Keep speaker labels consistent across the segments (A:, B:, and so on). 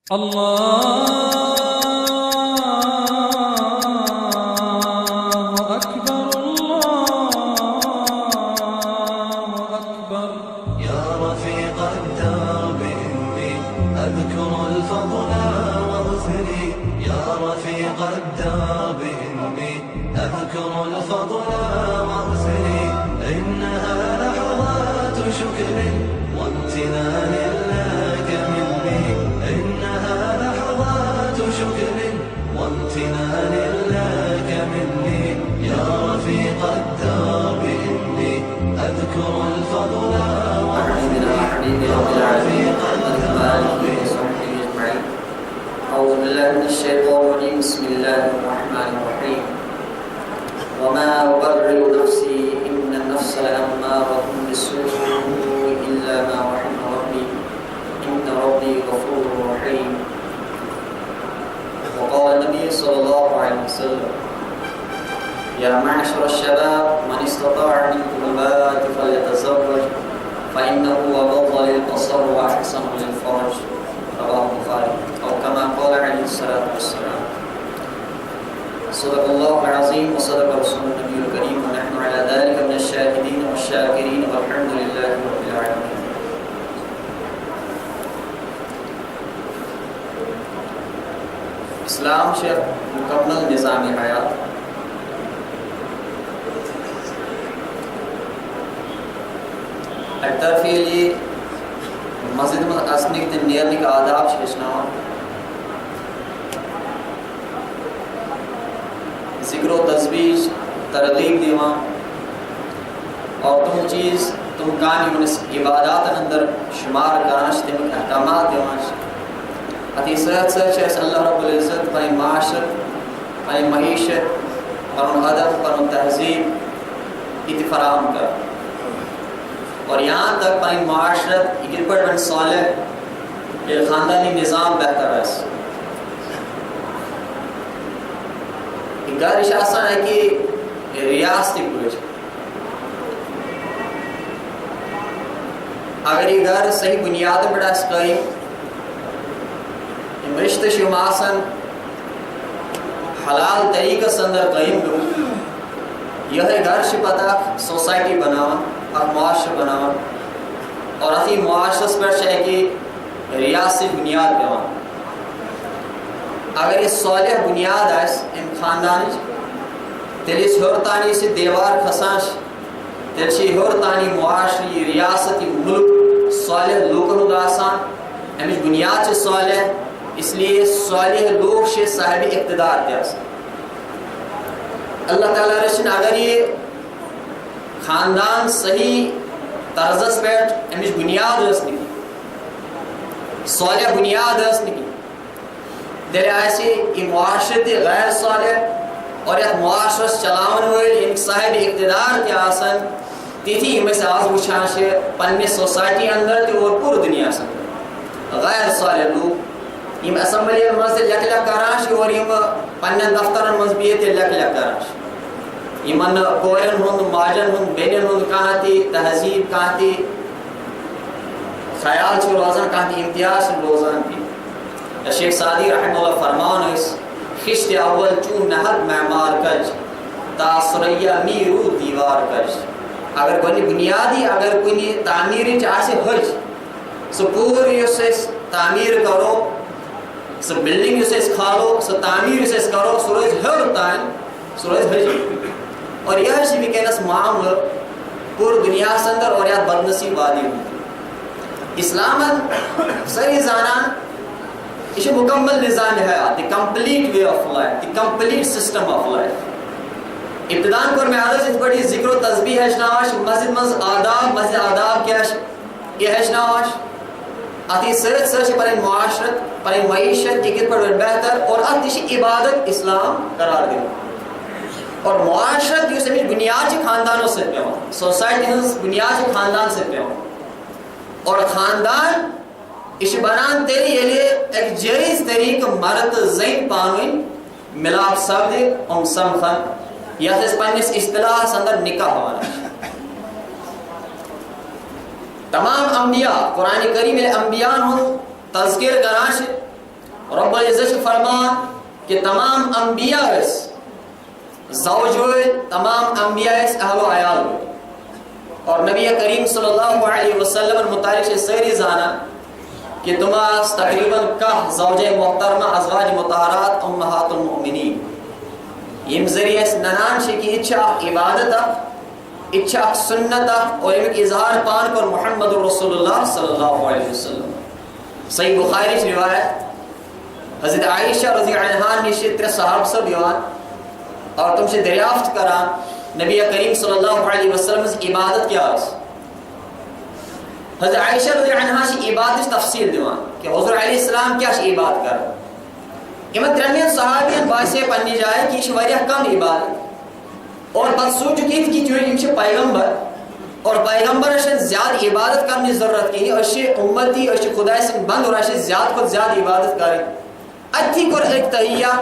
A: الله أكبر الله أكبر.
B: يا رفيق الدرب إني أذكر الفضل وأثني، يا رفيق الدرب إني أذكر الفضل وأثني، إنها لحظات شكر وامتنان لك مني، إنها لحظات شكر وامتنان لك مني، يا رفيق الدرب إني أذكر الفضل
C: أعوذ بالله من الشيطان الرجيم. بسم الله الرحمن الرحيم. وما أبرئ نفسي إن النفس لأمارة بالسوء إلا ما رحم ربي إن ربي غفور رحيم. وقال النبي صلى الله عليه وسلم: يا معشر الشباب من استطاع منكم الباءة فليتزوج فإنه أغض للبصر وأحسن للفرج. رواه البخاري. أو كما قال عليه الصلاة والسلام. صدق الله العظيم وصدق رسول النبي الكريم ونحن على ذلك من الشاهدين والشاكرين والحمد لله رب العالمين. اسلام سے مکمل نظام حیات طرف یہ مسجد میں اسنک تم نیرنک آداب ہیچناوان، ذکر و تسبیح ترغیب دیوان، اور تم چیز تم کانی انس عبادات اندر شمار کرانش تم احکامات دیوان اتی صحت سچ اللہ رب العزت پنی معاشر پنی معیشت پنن ادب پنن تہذیب اتی فراہم کر، اور یہاں تک پنی معاشرت اگر پر بن صالح خاندانی نظام بہتر ہے. گرش آسان ہے کہ ریاستی پوچھ اگر یہ گھر صحیح بنیاد پر اس قائم رشتہ شم آسان حلال طریقہ سندر قائم کرو، یہ گھر سے پتہ سوسائٹی بناوا اک معاشر بناوا، اور اتی معاشرس پر ہے کہ ریاستی بنیاد پیوان. اگر یہ صالح بنیاد آس ام خاندان تیل ہورتانی سے دیوار کھسان تیل ہورتانی معاشری ریاستی ملک صالح لوکن آسان امچ بنیاد سے صالح، اس لیے صالح لوگ سے صاحب اقتدار تے آسان. اللہ تعالیٰ رچن اگر یہ خاندان صحیح طرزس پہ امچ بنیاد رس نکی صالح بنیاد رس نکی دل ایسے یہ معاشرت غیر صالح اور یہ معاشرس چلاون ول ان صاحب اقتدار تے آسان تیتھی ہمیں سے آز وچھان سے پنی سوسائٹی اندر تے اور پور دنیا آسان غیر صالح لوگ یم اسمبلی مز لک لک کرانش اور یم پنن دفترن مز بیت لک لک کرانش یمن کورن ہند ماجن ہند بینن ہند کانتی تہذیب کانتی خیال چھ روزان کانتی امتیاز روزان بھی. شیخ سعدی رحمہ اللہ فرمان اس خشت اول چون نہد معمار کج تا سریا میرو دیوار کج. اگر کوئی بنیادی اگر کوئی تعمیر چاہے حج سو پوری اسے تعمیر کرو سو بلڈنگ اسے کھالو سو تعمیر اسے کرو سورج ہر تائن سورج حج، اور یہ بھی کہنا معاملہ پور دنیا سندر اور یاد بدنصیب وادی ہوں. اسلام صحیح زانان یہ مکمل نظام حیات، the complete way of life, the complete system of life. ابتدان کو میں عادت بڑی ذکر و تسبیح ہشناواش مسجد مز آداب مسجد آداب کیا یہ ہشناواش اتی سرت سرچ پر معاشرت پر معیشت ٹکٹ پر بہتر اور اتشی عبادت اسلام قرار دے. اور معاشرت یہ سمجھ بنیاد خاندانوں سے پہ ہوں، سوسائٹی بنیاد خاندان سے پہ ہوں، اور خاندان اس بنان تیری یہ لیے ایک جائز طریق مرد زین پانوین ملاب سبد سمخن یا پنس اصطلاح اندر نکاح ہونا. تمام انبیاء قرآن کریم انبیاء ہوں تذکر کرانش رب العزت فرمان کہ تمام انبیاء زوج ہوئے، تمام انبیاء اہل و عیال ہوئے، اور نبی کریم صلی اللہ علیہ وسلم متعلق سے سری زانا کہ تمہاس تقریباً کہ زوج محترمہ ازواج مطہرات امہات المؤمنین یم ذریعہ ننان شکی اچھا عبادت اچھا سنت اور امیک اظہار پان کر محمد رسول اللہ صلی اللہ علیہ وسلم. صحیح بخاری کی روایت حضرت عائشہ رضی اللہ عنہا نے ترے صحاب سے بیان اور تم سے دریافت کرا نبی کریم صلی اللہ علیہ وسلم کی عبادت کیا ہے. حضرت عائشہ رضی اللہ عنہا کی عبادت تفصیل دیوان کہ حضور علیہ السلام کیا عبادت کر امت درمیان صحابیان باسے پنی جائے کہ یہ واریاہ کم عبادت اور بات سوچ چکی تھی کہ یہ پیغمبر اور پیغمبر اشن زیادہ عبادت کرنے ضرورت کی اور امتی اور خدا سے بند اور اشن زیادہ خود زیادہ عبادت کرے اتھی کر ایک تحیہ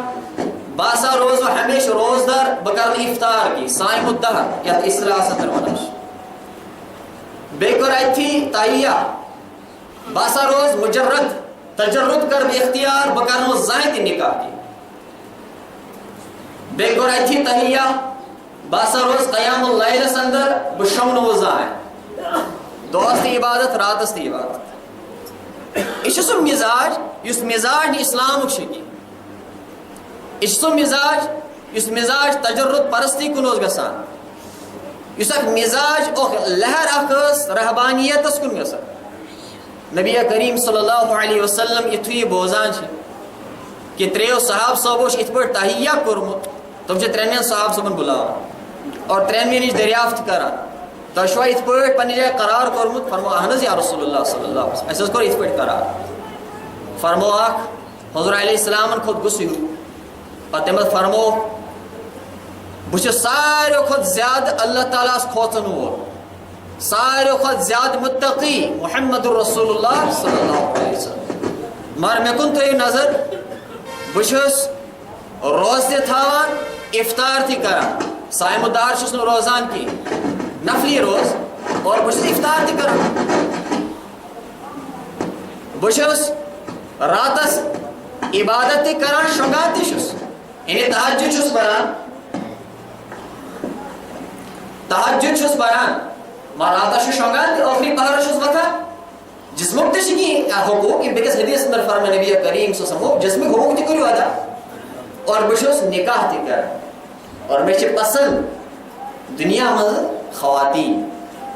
C: باسا روز و ہمیشہ روزدار بکر افطار کی سائم الدہر یا اصلاح ستر ونش بے کر اتھی تحیہ باسا روز مجرد تجرد کر بے اختیار بکر زائد نکاح کی بے کر اتھی تحیہ باسا روز قیام اللیل سندر بشمن وزائیں دوست عبادت راتست عبادت اس سو مزاج اس مزاج اسلام شکی اس سو مزاج اس مزاج تجرد پرستی کنوز گسان اس اک مزاج او لہر اخس رہبانیت اس کن گسان. نبی کریم صلی اللہ علیہ وسلم اتوی بوزان چھ کہ تریو صحاب صحابوش اتبر تحییہ کرمت تم چھ ترینین صحاب صحابن بلاو اور ترینین اچھ دریافت کرا تو شوہ اتبر پنی جائے قرار کرمت فرمو احنز یا رسول اللہ صلی اللہ علیہ وسلم ایسا کر اتبر قرار فرمو آکھ حضور علیہ السلام خود گسی ہو اور تیمت فرمو بچے سارے خود زیادہ اللہ تعالیٰ اس کھوتن ہو سارے خود زیادہ متقی محمد رسول اللہ صلی اللہ علیہ وسلم مار میں کن تو یہ نظر بچس روز دے تھاوان افطار تھی کرا سائم الدار شس نے روزان کی نفلی روز اور بچس افطار تھی کرا بچس راتس عبادت تھی کرا شنگان تھی شس انہیں تحجد شس بران تحجد شس بران ماراتا شو شنگان تھی آخری پہر شس وقت جس مقتشی کی حقوق کی بکس حدیث اندر فرما نبی کریم صلی اللہ علیہ وسلم جس میں حقوق تھی کریو آدھا اور بشوس نکاح تھی کر اور میں پسند دنیا میں خواتین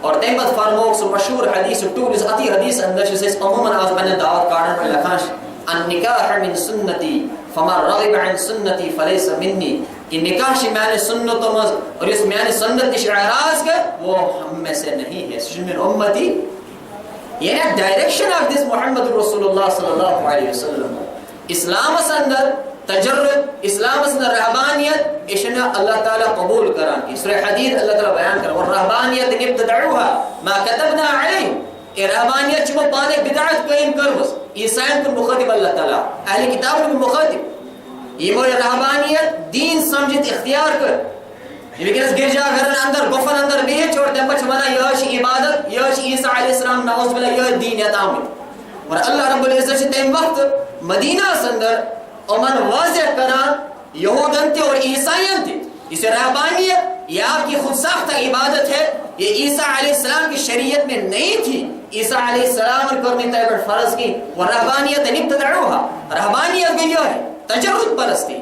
C: اور تیمت فرموک سو مشہور حدیث ٹولیس اتی حدیث اندر سے عموماً آز بنے دعوت کارن پر لکھانش ان نکاح من سنتی فما رغب عن سنتی فلیس منی کہ نکاح شی میں نے سنتوں مز اور اس میں نے سنت شی اعراض کر وہ ہم میں سے نہیں ہے سجن من امتی یہ ڈائریکشن آف دس محمد رسول اللہ صلی اللہ علیہ وسلم اسلام اندر تجرد اسلام اندر رہبانیت اشنا اللہ تعالیٰ قبول کران کی سورہ حدید اللہ تعالیٰ بیان کر والرہبانیت ابتدعوها ما كتبنا علیہم اے رہبانیت چمو پانے بدعت قیم کروس عیسائن کو مخاطب اللہ تعالیٰ اہل کتاب کو مخاطب یہ وہ رہبانیت دین سمجھت اختیار کر لیکن اس گرجا گھرن اندر گفن اندر بیچ اور تم پچھ منا یہ عبادت یہ عیسیٰ علیہ السلام نعوذ باللہ یہ دین اتامت اور اللہ رب العزت سے تیم وقت مدینہ سندر امن واضح کران یہودن تھے اور عیسائیان تھے اسے رہبانیت یہ آپ کی خود ساختہ عبادت ہے یہ عیسیٰ علیہ السلام کی شریعت میں نہیں تھی عیسیٰ علیہ السلام کو نے طیبت فرض کی والرہبانیت ابتدعوها رہبانیت گئی ہے تجرد پرستی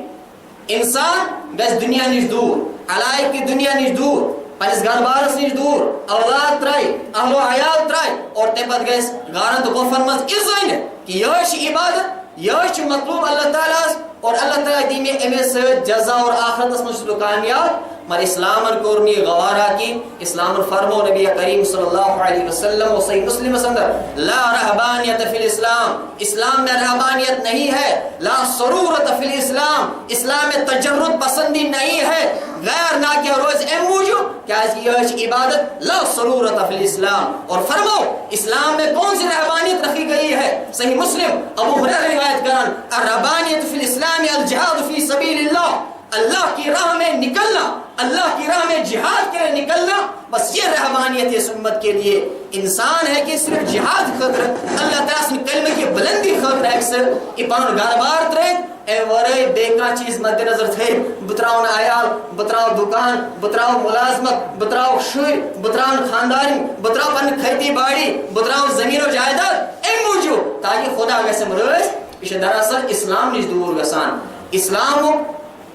C: انسان بس دنیا نش دور علائق کی دنیا نش دور پنس گھر بارس نش دور اولاد ترائی اہل و عیال ترائی اور تیپت گیس گارن تو گفن مز ازوین ہے کہ یہ عبادت یہ مطلوب اللہ تعالیٰ اور اللہ تعالیٰ دی میں امی سے جزا اور آخرت اس مجھلو کامیاب مر اسلام کرنی غوارہ کی اسلام فرمو نبی کریم صلی اللہ علیہ وسلم و صحیح مسلم سندر لا رہبانیت فی الاسلام اسلام میں رہبانیت نہیں ہے لا سرورت فی الاسلام اسلام میں تجرد پسندی نہیں ہے غیر نہ کہ روز موجو کیا یہ عبادت لا سرورت فی الاسلام اور فرمو اسلام میں کون سی رہبانیت رکھی گئی ہے صحیح مسلم ابو ہریرہ روایت کرن الرہبانیت فی الاسلام الجہاد فی سبیل اللہ اللہ کی راہ میں نکلنا اللہ کی راہ میں جہاد کے لیے نکلنا بس یہ رحمانیت اس امت کے لیے انسان ہے کہ صرف جہاد خطر اللہ تعالیٰ سن کلمہ کی بلندی خطر اکثر پان گھر بار ترت اے ورے بیکا چیز مد نظر تھے بتراؤن عیال بتراؤ دکان بتراؤ ملازمت بتراؤ شر بتراؤن خاندانی بتراؤ پن کھیتی باڑی بتراؤ زمین و جائیداد اے موجود تاکہ خدا گژھِ مرٲسۍ یہ دراصل اسلام نش دور گژھان اسلام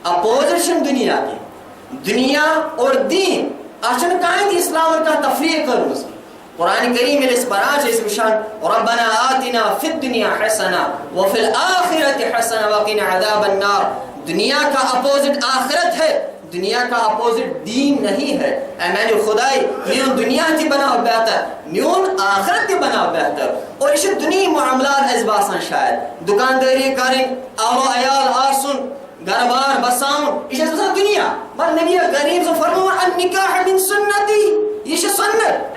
C: اپوزیشن دنیا کی دنیا اور دین اچھن کہیں تھی اسلام کا تفریق کرو قرآن کریم میں اس براج اس وشان ربنا آتنا فی الدنیا حسنہ وفی الآخرت حسنہ وقنا عذاب النار دنیا کا اپوزٹ آخرت ہے دنیا کا اپوزٹ دین نہیں ہے اے میں نے خدای میون دنیا تھی بناو بہتر میون آخرت تھی بناو بہتر اور اس دنیا معاملات از باسان شاید دکانداری کریں آلو عیال آسن گھر بار بساؤں یہ بسان دنیا مگر نبی کریم سے فرمون النکاح من سنتی یہ سنت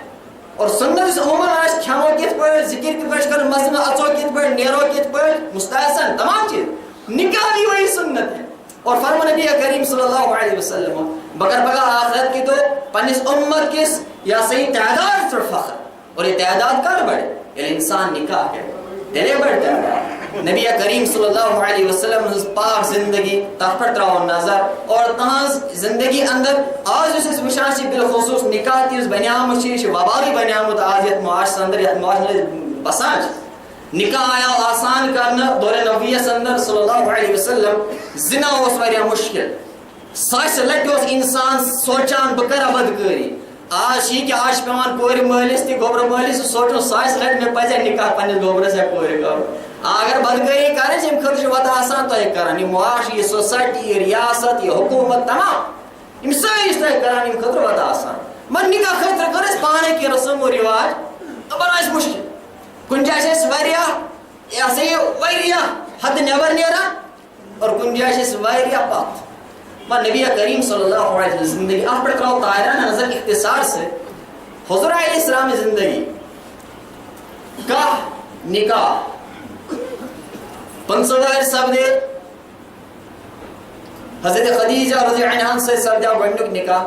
C: اور سنت عموماً آج کھانو کت پر ذکر کت پر کر مسجد میں اچو کت پر نیرو کت پر مستحسن تمام چیز نکاح بھی وہی سنت ہے اور فرمان نبی کریم صلی اللہ علیہ وسلم بگر بگا آخرت کی تو پنس امت کس یا صحیح تعداد پر فخر اور یہ تعداد کر بڑھے یہ انسان نکاح ہے دلے بڑھتا ہے نبی کریم صلی اللہ علیہ وسلم پاک زندگی تفر تراؤ نظر اور تہذ زندگی اندر آج اس وشاشی بالخصوص نکاح تیز بنیام چیز وبالی بنیامت آج یت معاش اندر یت معاش بسانج نکاح آیا آسان کرنا دور نبویت اندر صلی اللہ علیہ وسلم زنا اس واریاہ مشکل ساس لٹ اس انسان سوچان بکر بدکاری آج ہی کہ آج پیمان کوری مہلس تی گوبر مہلس سوچو ساس لٹ میں پزے نکاح پنس گوبر سے کوری کرو اگر بدکاری کریں جم خرچ وقت آسان تو یہ کرانی معاش یہ سوسائٹی یہ ریاست یہ حکومت تمام ام ساری اس طرح کرانی خطر وقت آسان من نکاح خطر کرس پانے کی رسم و رواج بنا اس مشکل کن جائے سے واریاہ ایسے ہی واریاہ حد نیبر نیرا اور کن جائے سے واریاہ پاک میں نبی کریم صلی اللہ علیہ وسلم زندگی آپ پر کراؤ طائران نظر اختصار سے حضور علیہ السلام زندگی کا نکاح پنسوائر سب دے حضرت خدیجہ رضی اللہ عنہ سے سب دے گنڈک نکاح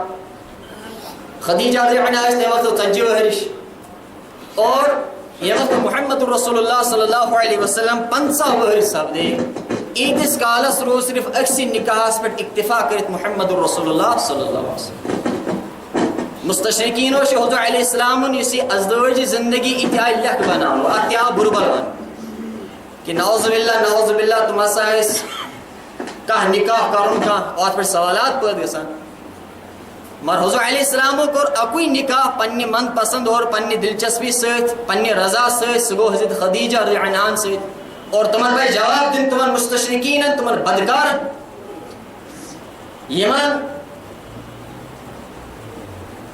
C: خدیجہ رضی اللہ عنہ اس نے وقت تجیو حرش اور یہ وقت محمد رسول اللہ صلی اللہ علیہ وسلم 50 ور سب دے ایتس کالس رو صرف اکسی نکاح پر اکتفا کرت محمد رسول اللہ صلی اللہ علیہ وسلم مستشرقین و حضور علیہ السلام یسی ازدواج زندگی اتحای لک بناو اتیا بربر بن کہ نعوذ باللہ تم اساس کا نکاح کرن کا اور پر سوالات پد گسان مر حضور علیہ السلام کو اکوئی نکاح پنی من پسند اور پنی دلچسپی ست پنی رضا ست سگو حضرت خدیجہ رضی اللہ عنہا ست اور تمہر بھائی جواب دن تمہر مستشرقین تمہر بدکار یمن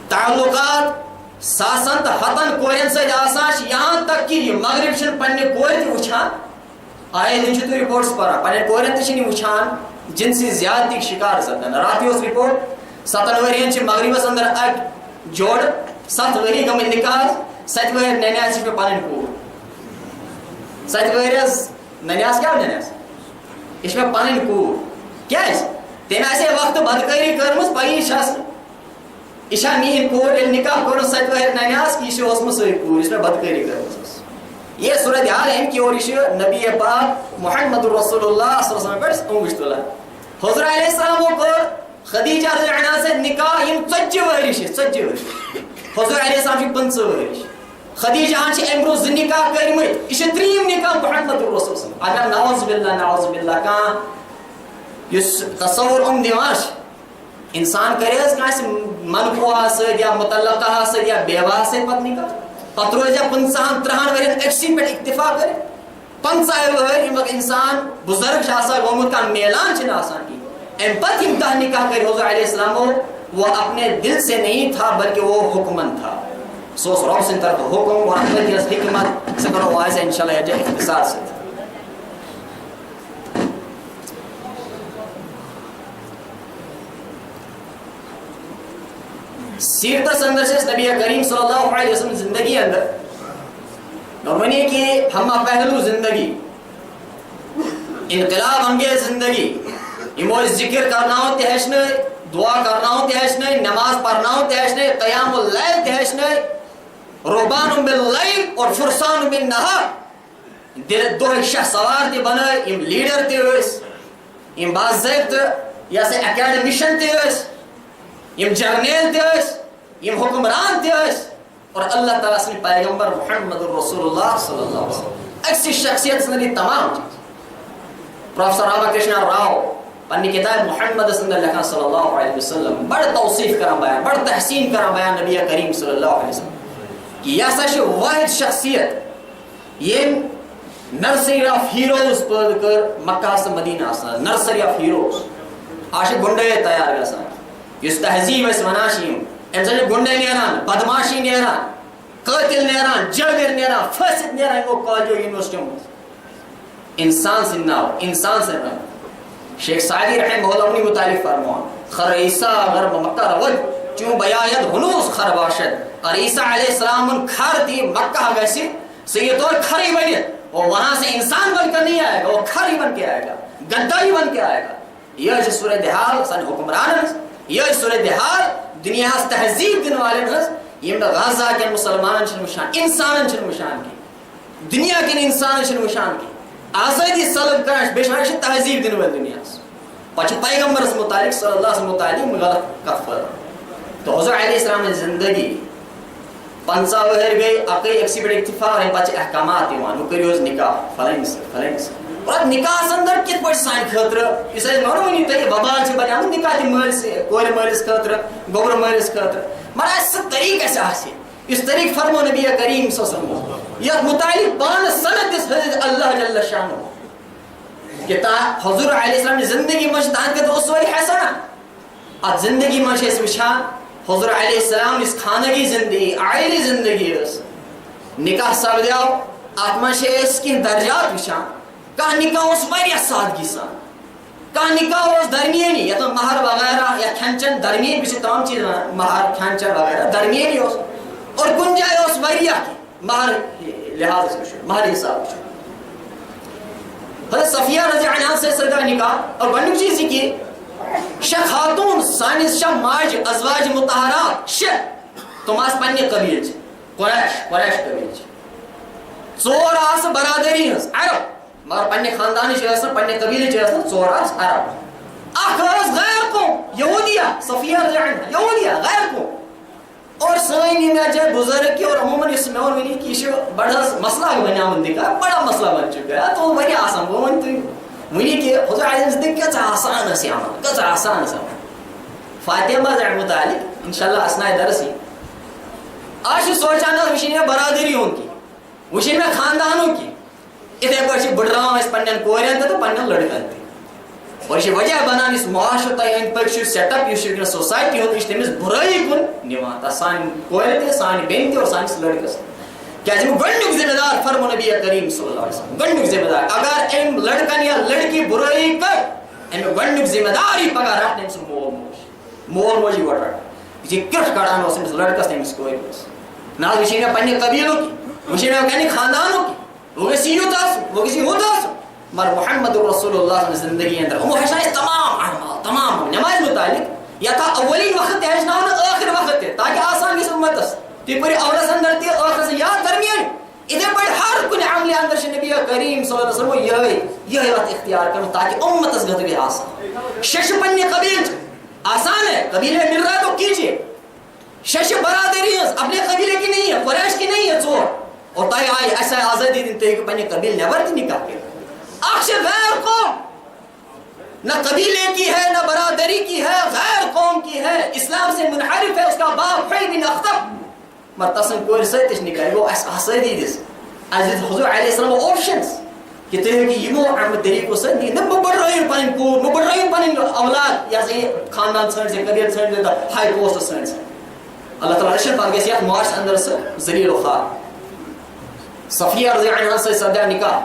C: تعلقات ساسن تا فتن کورین سے آساش یہاں تک کہ یہ مغرب شن پنی کوری تھی وچھان آئے دن چھتو ریپورٹس پارا پنی کورین تشنی وچھان جنسی زیادتی شکار سکن راتی اس ریپورٹ 7 ورین چھ مغرب اندر اک جوڑ 7 وری گم نکاح 7 ور ننیاس پہ پنن کو 7 ورز ننیاس کیا ننیاس اس میں پنن کو کیا ہے تین ایسے وقت بدکاری کرمس پئی شاس اشا نین کو نکاح کرو 7 ور ننیاس کی شو اسم سوی کو اس میں بدکاری کرمس یہ صورتحال ہے کہ اور نبی پاک محمد رسول اللہ صلی اللہ علیہ وسلم پر انگشت اللہ حضور علیہ السلام کو خدیجہ رضی اللہ عنہا سے نکاح یم 40 ورش حضور علیہ السلام کی 50 ورش خدیجہ ہاں چھ امروز نکاح کرمت یہ تریم نکاح محمد رسول صلی اللہ علیہ وسلم اگر نعوذ باللہ کان یس تصور دیواش انسان کرے اس کانس منقوہ سے یا مطلقہ سے یا بیوہ سے پت نکاح پت روز یا 50 30 ورین ایکسی پر اکتفا کرے 50 ور انسان بزرگ شاسا گومت کا میلان چھ آسان کی امپت امتحا نکاح کر حضور علیہ السلام وہ اپنے دل سے نہیں تھا بلکہ وہ حکمن تھا سوس رب سے طرف حکم اور اپنے جس حکمت سے کرو واضح انشاءاللہ یہ اختصار سے تھا سیرت اندر سے نبی کریم صلی اللہ علیہ وسلم زندگی اندر نورمنی کی ہم پہلو زندگی انقلاب انگیز زندگی یہ ذکر کرنا ہو تہشن دعا کرنا تہشنے نماز پڑھنا تہشنے قیام اللیل تہشنے رہبان باللیل اور فرسان بالنہار دہ شاہ سوار تہ بنائے یم لیڈر تہ یم باضابطہ یہ سا اکیڈمشن تہ یم جرنیل تہ یم حکمران تہ اور اللہ تعالیٰ سن پیغمبر محمد رسول اللہ صلی اللہ علیہ وسلم اکسی شخصیت سن تمام چیز پروفیسر راما کرشنا راؤ پنی کتاب محمد لکھان صلی اللہ علیہ وسلم بڑا توصیف کران بیان بڑا تحسین کران بیان نبی کریم صلی اللہ علیہ وسلم کہ یہ سا واحد شخصیت یہ نرسری آف ہیروز پید کر مکہ سے مدینہ آسان نرسری آف ہیروز آش گنڈے تیار گسان اس تہذیب اس وناشیم انسان گنڈے نیران بدماشی نیران قاتل نیران جابر نیران فاسد نیران وہ کالجو یونیورسٹی میں انسان سے ناو انسان سے ناو شیخ سعدی رحمہ اللہ عنہ متعلق فرمان خر عیسیٰ اگر مکہ روج چون بیاید ہنوز خر باشد اور عیسیٰ علیہ السلام کھر تھی مکہ گیسی سید اور کھری بنی اور وہاں سے انسان بن کر نہیں آئے گا وہ کھری بن کے آئے گا گدائی بن کے آئے گا یہ جو صورتحال سن حکمران ہے یہ صورتحال دنیا سے تہذیب دن والے ہیں یہ غزہ کے مسلمان چن مشان انسان چن مشان کی دنیا کے انسان چن مشان کی آزادی سلب کرنا بیشمار تہذیب دن والے دنیا سے پچھ پیغمبر متعلق صلی اللہ علیہ وسلم متعلق غلط کفر تو حضور علیہ السلام نے زندگی 50 ؤہر گئی اکی ایکسی بڑے اتفاق ہے پچھ احکامات دیوان وہ کریوز نکاح فلنس اور نکاح اندر کت پہ سان خطر اس ونی تھی ببال سے بنیا نکاح دی مل سے کور ملس خطر گوبر ملس خطر مگر اس طریقہ سے آسی اس طریق فرمو نبی کریم صلی اللہ علیہ وسلم یہ متعلق پان سند اس حضرت اللہ جل شانہ کہ حضور علیہ السلام نے زندگی مجھ دان کے تو اسوہ حسنہ اب زندگی مجھ اس وشان حضور علیہ السلام اس خانگی زندگی عائلی زندگی اس نکاح سب دیاؤ آتما شے اس کی درجات وشان کہا نکاح اس ویریہ سادگی سان کہا نکاح اس درمیانی یا تو مہر وغیرہ یا کھنچن درمیان بھی سے تمام چیز مہر کھنچن وغیرہ درمیانی اس اور گنجائے اس ویریہ کی مہر لحاظ سے شروع مہر حساب شروع حضرت صفیہ رضی اللہ عنہ سے سرگاہ نکاح اور بنی چیزی کی شہ خاتون سانس شہ ماج ازواج مطہرات شہ تم آس پنی قبیل چھ قریش قبیل چھ ژور آس برادری ہنس عرب مگر پنی خاندانی چھ پنی قبیل چھ ژور آس عرب اخ آس غیر قوم یہودیہ صفیہ رضی اللہ عنہ یہودیہ غیر قوم اور سوئنی میں جائے بزرگ کی اور عموماً اس میں اور منی کی شو بڑا مسئلہ بنیا مندی کا بڑا مسئلہ بن چکا ہے تو بڑی آسان وہ منی کی حضور علیہ وسلم کیا آسان ہے عمل کیا آسان ہے فاطمہ رحمۃ متعلق انشاءاللہ اسناء درسی آج سوچانا وشین میں برادری ہوں کی وشین میں خاندانوں کی اتنے پر بڑھراؤں اس پنن کورین تو پنن لڑکن تھی اور یہ وجہ بنان اس معاشرتا ان پر سیٹ اپ یہ سوسائٹی ہوتی اس تمس برائی کن نیوان تا سان کورے تے سان بین تے اور سان لڑکس کیا جو گنڈک ذمہ دار فرمو نبی کریم صلی اللہ علیہ وسلم گنڈک ذمہ دار اگر ان لڑکن یا لڑکی برائی کر ان گنڈک ذمہ داری پگا رکھنے سے مول موجی وٹر یہ کرش کڑان ہو سمس لڑکس تمس کوئی بس نہ وشینا پنی قبیلوں کی وشینا کنی خاندانوں کی وہ کسی یوتاس وہ کسی ہوتاس مر محمد رسول اللہ صلی اللہ علیہ وسلم زندگی اندر ہم حشائے تمام اعمال تمام نماز متعلق یا تا اولین وقت ہے نہ آخر وقت ہے تاکہ آسان کی امت اس تی پوری اول اندر تی آخر سے یا درمیان ادھر بڑھ ہر کن عمل اندر سے نبی کریم صلی اللہ علیہ وسلم یہ وقت اختیار کرو تاکہ امت اس گھر بھی آسان شش پنی قبیل آسان ہے قبیلے مل رہا تو کیجئے شش برادری اپنے قبیلے کی نہیں ہے قریش کی نہیں ہے چور اور تاکہ آئی ایسا آزادی دن تے پنی قبیل نیور کی نکاح کے اکثر غیر قوم نہ قبیلے کی ہے نہ برادری کی ہے غیر قوم کی ہے اسلام سے منحرف ہے اس کا باپ حی بن اخطب مرتصم کوئی سیتش نکاح وہ آزادی دس عزیز حضور علیہ السلام آپشنز کہ تے کہ یمو عمد طریقوں سے نہ بڑھ رہی پن کو نہ بڑھ رہی پن اولاد یا سے خاندان سن سے قبیل سن سے ہائی پوسٹ سن سے اللہ تعالی رشد پاک کے معاش اندر سے ذلیل و خوار صفیہ رضی اللہ عنہا سے صدر نکاح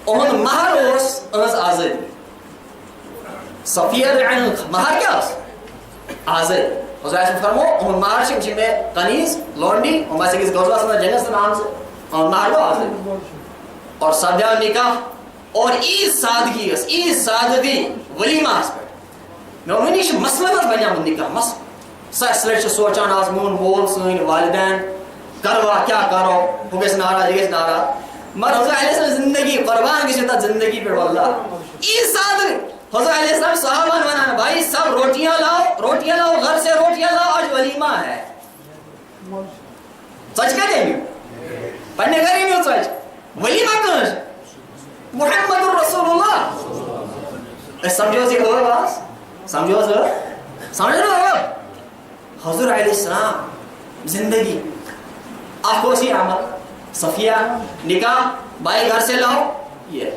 C: اون مہر اس آزادی صفیہ رضی اللہ عنہ مہر کیا اس آزادی حضور علیہ فرمو اون مہر شم میں قنیز لونڈی اور میں سے کس گوزلہ سندر جنگ سے نام سے اون مہر وہ آزادی اور صدر نکاح اور عید سادگی ولیمہ میں ونی مسلس بنیامت نکاح مسل سس لٹ سوچان آز مون مول سن والدین کروا کیا کرو وہ گھس ناراض یہ گھس ناراض مگر حضرت علیہ السلام زندگی قربان گئی تھا زندگی پہ واللہ عید سادگی حضرت علیہ السلام صحابہ نے بنانا بھائی سب روٹیاں لاؤ گھر سے روٹیاں لاؤ آج ولیمہ ہے سچ کہتے ہیں پڑھنے گھر ہی نہیں ہو سچ ولیمہ کہاں محمد الرسول اللہ سمجھو سی اور بات سمجھو رہا حضور علیہ السلام زندگی آپ کو سی عمل صفیہ نکاح بھائی گھر سے لاؤ یہ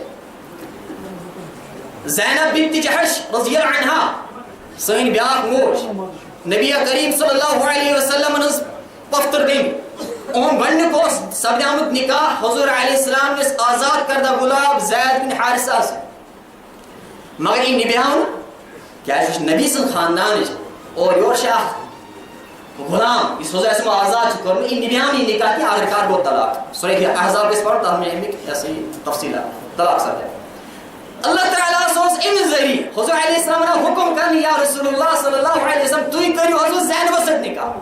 C: زینب بنت جحش رضی اللہ عنہا سین بیاک موش نبی کریم صلی اللہ علیہ وسلم نز پفتر دیں اون گنڈ کو سب آمد نکاح حضور علیہ السلام نے آزاد کردہ غلام زید بن حارثہ سے مگر یہ نبیان کیا ہے نبی سے خاندان اور یور شاہ غلام اس حضور علیہ السلام آزاد کرنے یہ نبیان ہی نکاح کی آخر کار کو طلاق سورہ احزاب اس پر ہم نے ایسی تفصیلات طلاق سب ہے اللہ تعالیٰ سوز ام ذریعہ حضور علیہ السلام نے حکم کرنی یا رسول اللہ صلی اللہ علیہ وسلم تو ہی کریو حضور زینب سے نکاح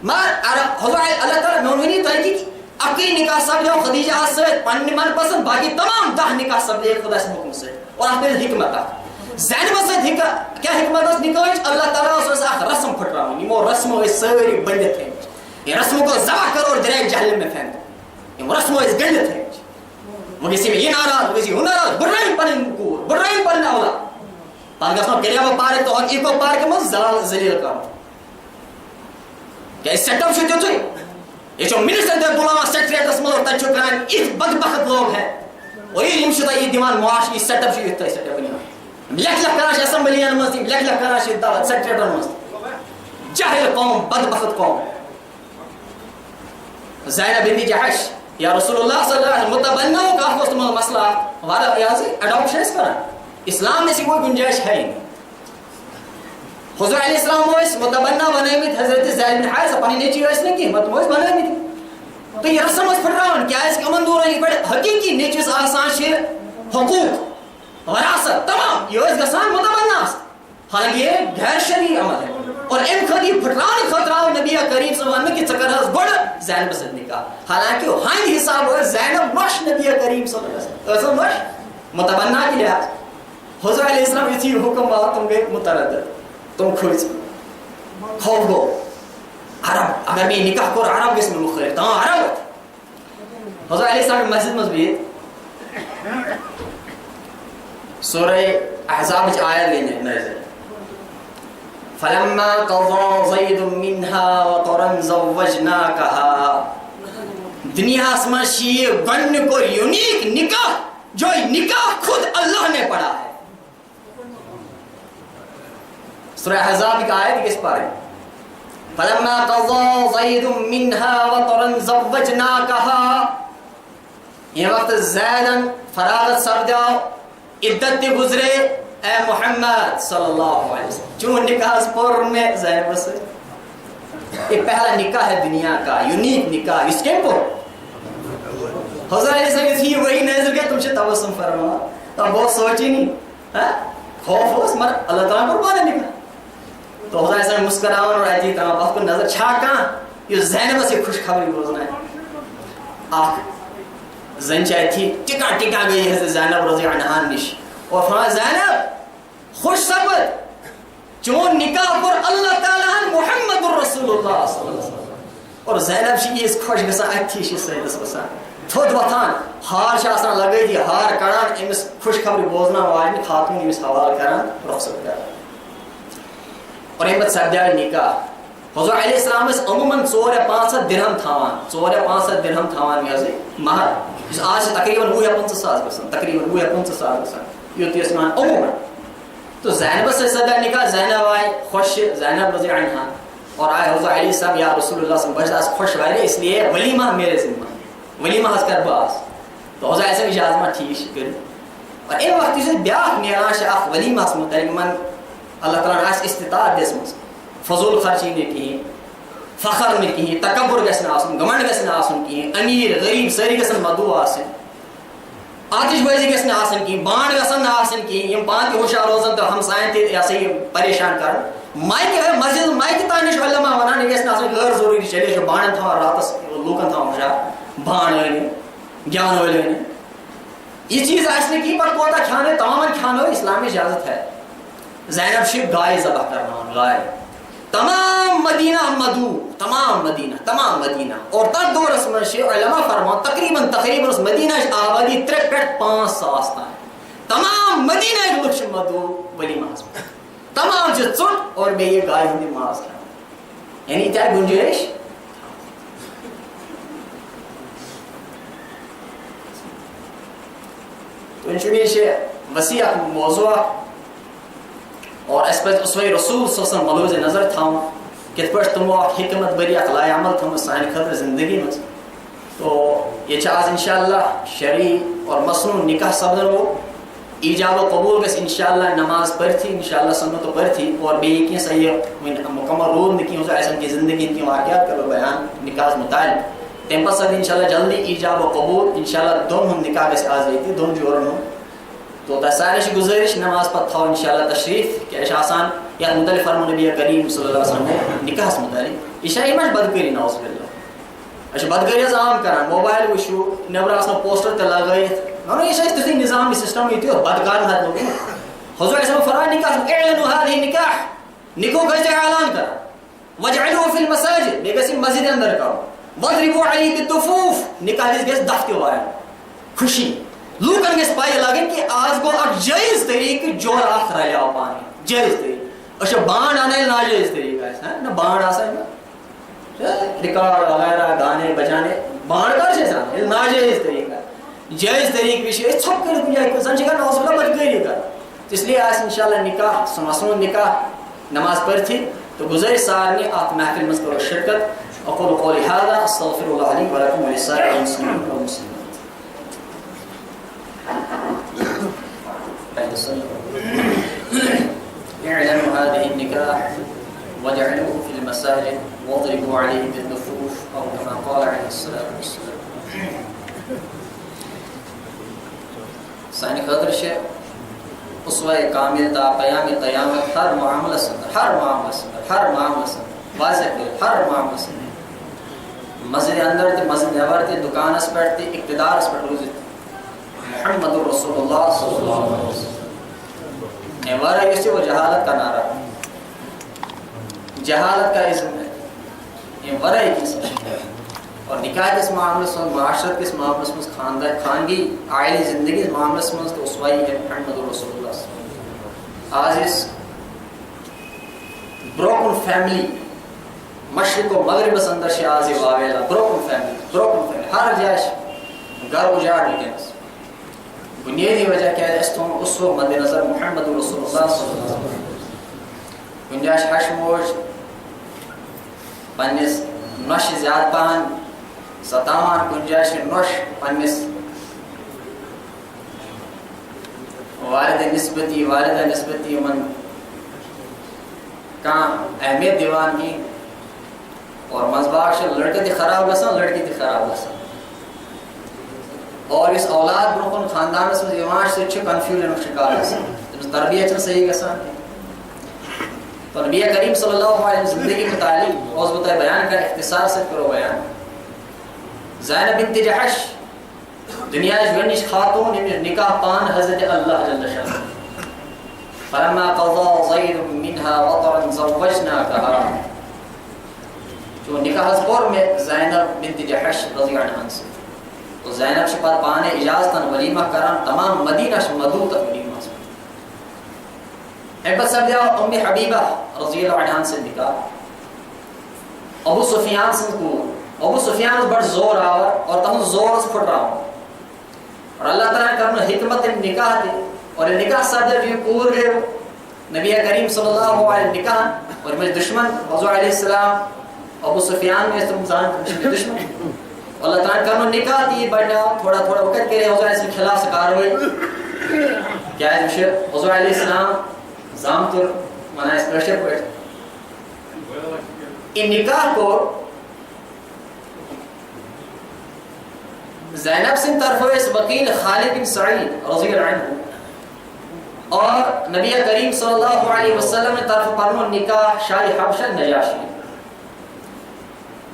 C: مگر حضور اللہ تعالیٰ نونی تو ہے کہ اکی نکاح سب جو خدیجہ سے پنی من پسند باقی تمام 10 نکاح سب جو خدا سے حکم سے اور آپ نے حکمت ہے زینب سے کیا حکمت ہے نکاح اللہ تعالیٰ سوز آخر رسم پھٹ رہا ہوں یہ رسم و سوری بندت ہے یہ رسم کو ذبح کرو اور ڈائریکٹ جہنم میں پھینک دو یہ رسم و گندت ہے وہ کسی میں یہ ناراض وہ کسی وہ ناراض برائم پنن کو برائم پنن اولا پاک اسما کریا وہ پارے تو حق کو پار کے مز زلال ذلیل کرو کیا سیٹ اپ شو تو یہ جو منسٹر دے بولا سیکریٹری اس ملک تچو کرن اس بدبخت لوگ ہیں اور یہ ہمشتا یہ دیوان معاش کی سیٹ اپ شو یہ سیٹ اپ نہیں لکھ کراش اسمبلیان مز لکھ کراش دعوت سیکریٹری مز جاہل قوم بدبخت قوم زینب بنت جحش یا رسول اللہ صلی اللہ علیہ وسلم متبناؤں کا حفظ مسئلہ ہمارا یہاں سے اڈاپشن اس کرا اسلام میں سے کوئی گنجائش ہے نہیں حضور علیہ السلام وہ اس متبنہ بنائے میں حضرت زید بن حارثہ اپنی نیچی ویس نہیں کی متموز بنائے میں تھی تو یہ رسم اس پھر رہا ہوں کیا اس کا من دور ہے یہ بڑے حقیقی نیچیز آسان شیر حقوق وراثت تمام یہ اس گسان متبنہ حالانکہ یہ غیر شرعی عمل ہے اور ان خدی پھٹران خطرہ نبی کریم صلی اللہ علیہ وسلم کی چکر ہے گوڑ زینب سے نکاح حالانکہ وہ ہائن حساب ہوئے زینب مش نبی کریم صلی اللہ علیہ وسلم مش متبنہ کی لحاظ حضور علیہ السلام اسی حکم بات تم گئے متردد تم کھوچ خوف گو عرب اگر میں نکاح کر عرب اس میں مختلف تمام عرب حضور علیہ السلام مسجد مضبیت سورہ احزاب کی آیت لینے نظر فلما قضى زيد منها وطرا زوجناكها دنیا اسما شیئے گن کو یونیک نکاح جو نکاح خود اللہ نے پڑھا ہے سورہ احزاب کی آیت کس پارے فلما قضى زيد منها وطرا زوجناكها یہ وقت زیدن فراغت سرداؤ عدت گزرے اے محمد صلی اللہ علیہ وسلم چون نکاح پر میں زینب سے یہ پہلا نکاح ہے دنیا کا یونیک نکاح اس کے پر حضرت علیہ السلام تھی وہی نظر گیا تم سے تبسم فرما تو بہت سوچی نہیں خوف ہو مر اللہ تعالیٰ پر بانے نکاح تو حضرت علیہ السلام مسکراؤں اور ایتی تمام بات کو نظر چھا کہاں یہ زینب سے خوش خبری بوزنا ہے آخر زن چاہی تھی ٹکا گئی ہے زینب رضی عنہا نش اور فرمایا زینب خوش سبت چون نکاح پر اللہ تعالیٰ محمد الرسول اللہ صلی اللہ علیہ وسلم اور زینب شی اس خوش گسا اتی شی سیدس بسان تھود وطان ہار شاسان لگئی دی ہار کران امس خوش خبری بوزنا واجنی خاتون امس حوال کران رخصت کران اور امت سبدیار نکاح حضور علیہ السلام اس عموماً 4-5 درہم تھاوان میں ازی مہر اس آج سے تقریباً 50 ساس گسان تقریباً 50 ساس گسان یہ اسمان عموماً تو زینب سے صدا نکاح زینب آئی خوش زینب رضی عنہا اور آئے حضور علیہ السلام یا رسول اللہ صلی اللہ علیہ وسلم خوش وائرے اس لیے ولیمہ میرے ذمہ ولیمہ حض کر باس تو حضور علیہ السلام اجازمہ ٹھیک شکر اور ان وقت سے بیاق نیران شاہ ولیمہ سے متعلق من اللہ تعالیٰ نے استطاعت دیس مز فضول خرچی نے کی فخر نے کی تکبر گسن آسن گمنڈ گسن آسن کی امیر غریب سری گسن مدعو آسن آتش بازی گژھِ نہٕ آسٕنۍ کِہیٖنۍ بانٛڈ گژھن نہٕ آسٕنۍ کِہیٖنۍ یِم پانہٕ تہِ ہوشیار روزان تہٕ ہمساین تہِ یہِ ہسا یہِ پریشان کران مایکہِ مسجد مایکہِ تانۍ چھُ علما وَنان یہِ گژھِ نہٕ آسٕنۍ غٲر ضروٗری چلے چھُ بانڈن تھاوان راتس لوٗکن تھاوان ہوشیار بانڈ ٲنِو گٮ۪وَن وٲلۍ ٲنِو یہ چیز آسہِ نہٕ کِہیٖنۍ پتہٕ کوتاہ کھیٛانٲیِو تمامن کھیٛانٲیِو اسلام میں اجازت ہے زینب چھِ گایہِ ذبح کرناوان گاے تمام مدینہ مدعو تمام مدینہ اور تتھ دورس منٛز چھِ علما فرمان تقریباً اوس مدینہٕچ آبادی 3 پٮ۪ٹھ 5 ساس تام تمام مدینہٕکۍ لُکھ چھِ مدعو ولیماہس منٛز تمام چھِ ژوٚٹ اور بیٚیہِ یہِ گایہِ ہُنٛد ماز کھٮ۪وان یعنی تہِ آیہِ گُنجٲیش تو یہ وسیع موضوع اور اس پہ اسوے رسول صلی اللہ علیہ وسلم ملوز نظر تھاؤں کت پہ تمو حکمت بری لائے عمل تھوم سانہ خطر زندگی مز تو یہ آج انشاءاللہ شرعی اور مصنون نکاح سپدن وہ ایجاب و قبول گھس انشاءاللہ نماز پرتھی انشاءاللہ سنت پرتھی اور بیٚیہِ کینٛہہ صحیح مکمل رول نہ کینٛہہ ایسن کی زندگی کی واقعات کرو بیان نکاح متعلق تمہ پتہ انشاءاللہ جلدی ایجاب و قبول انشاءاللہ دون ہند نکاح گھس آز ییٚتہِ دون جورن ہُنٛد تو تہ سارے گزارش نماز پتہ تھو انشاءاللہ تشریف کہ آسان یا متعلق فرمو نبی کریم صلی اللہ علیہ وسلم نکاح متعلق یہ شاید مش بدکاری نوز باللہ اچھا بدکاری عام کران موبائل وشو نبر آسان پوسٹر تہ لگائت ونو یہ شاید تھی نظام سسٹم یہ بدکار حد لوگ حضور اسلام فرمایا نکاح اعلنوا هذه نکاح نکو گژھِ اعلان کر وجعلوه في المساجد بیٚیہِ گژھِ مسجد اندر کرو واضربوا عليه بالدفوف نکاح گژھِ دف تہِ وایُن خوشی لوکن گژھِ پاے لگن کہ آج گو اکھ جٲیز طریقہٕ جور اکھ رلیو پانہٕ جٲیز طریقہٕ أسۍ چھِ بانڈ انان ناجٲیز طریقہٕ آسہِ نہ بانڈ آسان ریکارڈ وغیرہ گانے بجانے بانڈ کر چھِ آسان ییٚلہِ ناجٲیز طریقہٕ جٲیز طریقہٕ وِچھِ أسۍ ژھۄپہٕ کٔرِتھ کُنہِ جایہِ زن چھِ کران نوز باللہ بدکٲری کران اس لیے آسہِ انشاءاللہ نکاح سُہ مصنون نکاح نماز پرتھی تو گزٲرِش سارنٕے اتھ محفل منٛز کرو شرکت اقول قولي هذا استغفر الله لي ولكم ولسائر المسلمين والمسلمات اعلنوا هذه النكاح واجعلوه في المساجد واضربوا عليه بالدفوف او كما قال عليه الصلاه والسلام سانہ خاطر اسوہ کامل تا قیام قیامت ہر معاملہ واضح ہر معاملہ مسجد اندر تے مسجد نبر تے دکانس پہ تے اقتدارس پہ روزت محمد رسول اللہ صلی اللہ علیہ وسلم نوارا یہ وہ جہالت کا نعرہ جہالت کا اسم ہے یہ ورا ایک اسم ہے اور نکاح کے اس معاملے سے معاشرت کے اس معاملے سے خاندان خانگی عائلی زندگی اس معاملے سے تو اسوائی ہے محمد رسول اللہ صلی اللہ علیہ وسلم آج اس بروکن فیملی مشرق و مغرب اندر سے آج واویلا بروکن فیملی ہر جائے گھر اجاڑ نکلس بنیادی وجہ کیا ہے اس کو مد نظر محمد رسول اللہ صلی اللہ علیہ وسلم گنجائش ہش موج پنس نش زیادہ پہن ستاوان گنجائش نش پنس والدہ نسبتی من کان اہمیت دیوان کی اور مذباق لڑکے تھی خراب گسان لڑکی تھی خراب گسان اور اس اولاد برکن خاندان سے یوان سے کنفیوژن شکار گسان تربیت صحیح گسان تو نبی کریم صلی اللہ علیہ وسلم زندگی متعلق اوز بتائے بیان کا اختصار سے کرو بیان زینب بنت جحش دنیا جوانش خاتون نکاح پان حضرت اللہ جل شانہ فلما قضى زید منها وطرا زوجناكها جو نکاح پر میں زینب بنت جحش رضی اللہ عنہ سے تو زینب سے پاس پانے اجازتاً ولیمہ کران تمام مدینہ سے مدعو تک ولیمہ سے حبت سب دیا ام حبیبہ رضی اللہ عنہ سے نکاح ابو سفیان سے کو ابو سفیان بڑھ زور آور اور تم زور سے پھٹ رہا ہوں اور اللہ تعالیٰ کرنا حکمت نکاح دے اور نکاح صدر جو پور گئے نبی کریم صلی اللہ علیہ وسلم نکاح اور میرے دشمن حضور علیہ السلام ابو سفیان میں تم جان دشمن اللہ تعالیٰ کرنا نکاح دی بڑھنا تھوڑا وقت کے لئے حضور علیہ السلام خلاف سکار ہوئے کیا ہے مشہر حضور علیہ السلام زامتر مانا اس پرشر پڑھ ان نکاح کو زینب سن طرف وکیل خالد بن سعید رضی اللہ عنہ اور نبی کریم صلی اللہ علیہ وسلم نے طرف پرنو نکاح شاہ حبشہ نجاشی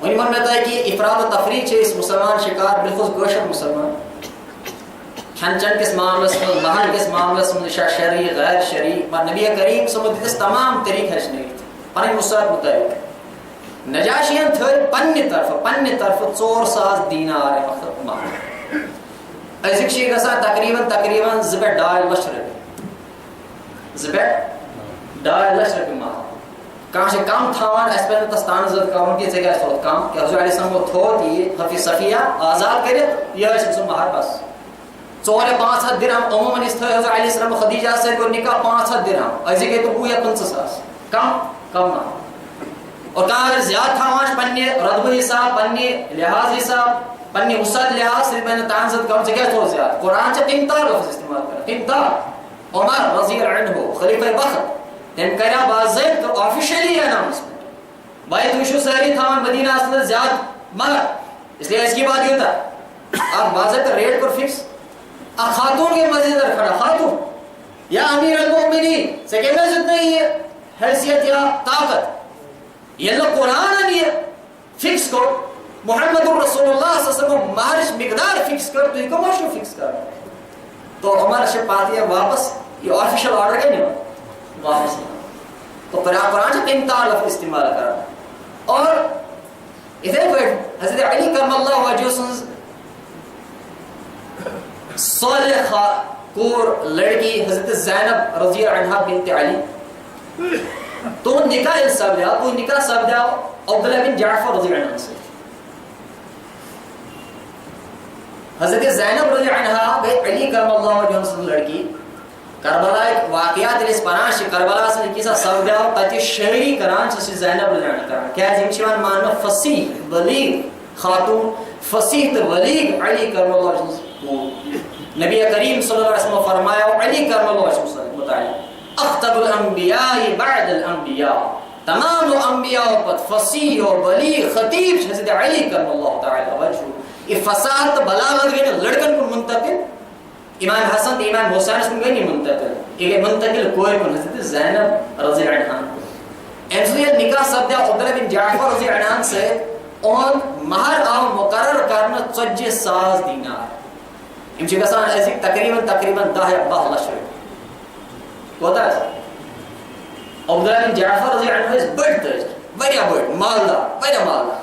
C: ونی من ہے کہ افراد و تفریح چھ اس مسلمان شکار بالخصوص گوشت مسلمان کھن چن کس معاملس میں مہر کس معاملس میں شرعی غیر شرعی اور نبی کریم صلی اللہ علیہ وسلم تمام طریق ہش نہیں تھے پنن مسرت مطابق نجاشیان تھے پنہ طرف 4,000 دینار وقت مہر ازک شی گسا تقریباً 2.5 لچھ رۄپیہِ 2.5 لچھ رۄپیہِ مہر کانٛہہ چھِ کم تھاوان اسہِ پزِ تس تانزت کرُن کہ ژےٚ کیٛازِ تھوٚوُتھ کم کہ حضور علیہ السلام تھوٚوُتھ یہِ حفیظ صفیہ آزاد کٔرِتھ یہِ ٲسۍ سُہ مہر بس 4 یا 500 درہم عموماً اس حضور علیہ السلام خدیجہ سے کوٚر نکاح 500 درہم أزِکۍ گٔے تِم 20 یا 25 ساس کم مہر اور کانٛہہ اگر زیادٕ تھاوان چھُ پننہِ رۄدبہٕ حساب پننہِ لحاظ حساب پننہِ وسعت لحاظ سۭتۍ پزِ نہٕ تانزت کرُن ژےٚ کیٛازِ تھوٚوُتھ زیادٕ قرآن چھِ تمہِ تار لفظ استعمال کران تمہِ تار عمر رضی اللہ عنہ خلیفہ وقت تم کریا باضابطہ آفیشلی اناؤنسمنٹ بھائی تم چھو ساری تھاوان مدینہ اصل زیادہ مگر اس لیے اس کی بات یہ ہوتا آپ باضابطہ ریٹ پر فکس خاتون کے مزید در کھڑا خاتون یا امیر المؤمنین سیکنڈ اتنا ہی حیثیت یا طاقت یہ لوگ قرآن نہیں فکس کو محمد رسول اللہ صلی اللہ علیہ وسلم مہرش مقدار فکس کر تو یہ کو مشو فکس کر تو ہمارا شب پاتی ہے واپس یہ آفیشل آرڈر کے نہیں واپس تو قرآن سے تمتار لفظ استعمال کرنا اور ادھر پہ حضرت علی کرم اللہ وجہ سنز صالح کور لڑکی حضرت زینب رضی اللہ عنہ بنت علی تو نکاح سب دیا وہ نکاح سب دیا عبداللہ بن جعفر رضی اللہ عنہ سے حضرت زینب رضی اللہ عنہ علی کرم اللہ وجہ سنز لڑکی کربلا ایک واقعات اس پناش کربلا سے کیسا سب دیا تاکہ شاعری کران سے زینب رضی اللہ عنہ کران کیا جمشوان ماننا فصیح بلیغ خاتون فصیح تو بلیغ علی کرم اللہ وجہ نبی کریم صلی اللہ علیہ وسلم فرمایا علی کرم اللہ وجہ وسلم متعلق اخطب الانبیاء بعد الانبیاء تمام انبیاء پر فصیح و بلیغ خطیب حضرت علی کرم اللہ تعالی وجہ یہ فصاحت بلاغت کے لڑکن کو منتقل امام حسن امام حسین اس کو نہیں منتقل یہ منتقل کوئی کو حضرت زینب رضی اللہ عنہ انسویہ نکاح سب دیا عبداللہ بن جعفر رضی اللہ عنہ سے اون مہر آو مقرر کرنا 40,000 دینار امچہ گسان ایسی تقریباً 10 یا 12 لچھ رۄپیہِ کوتا ہے عبداللہ بن جعفر رضی اللہ عنہ اس بڑھ تج بڑا مالدار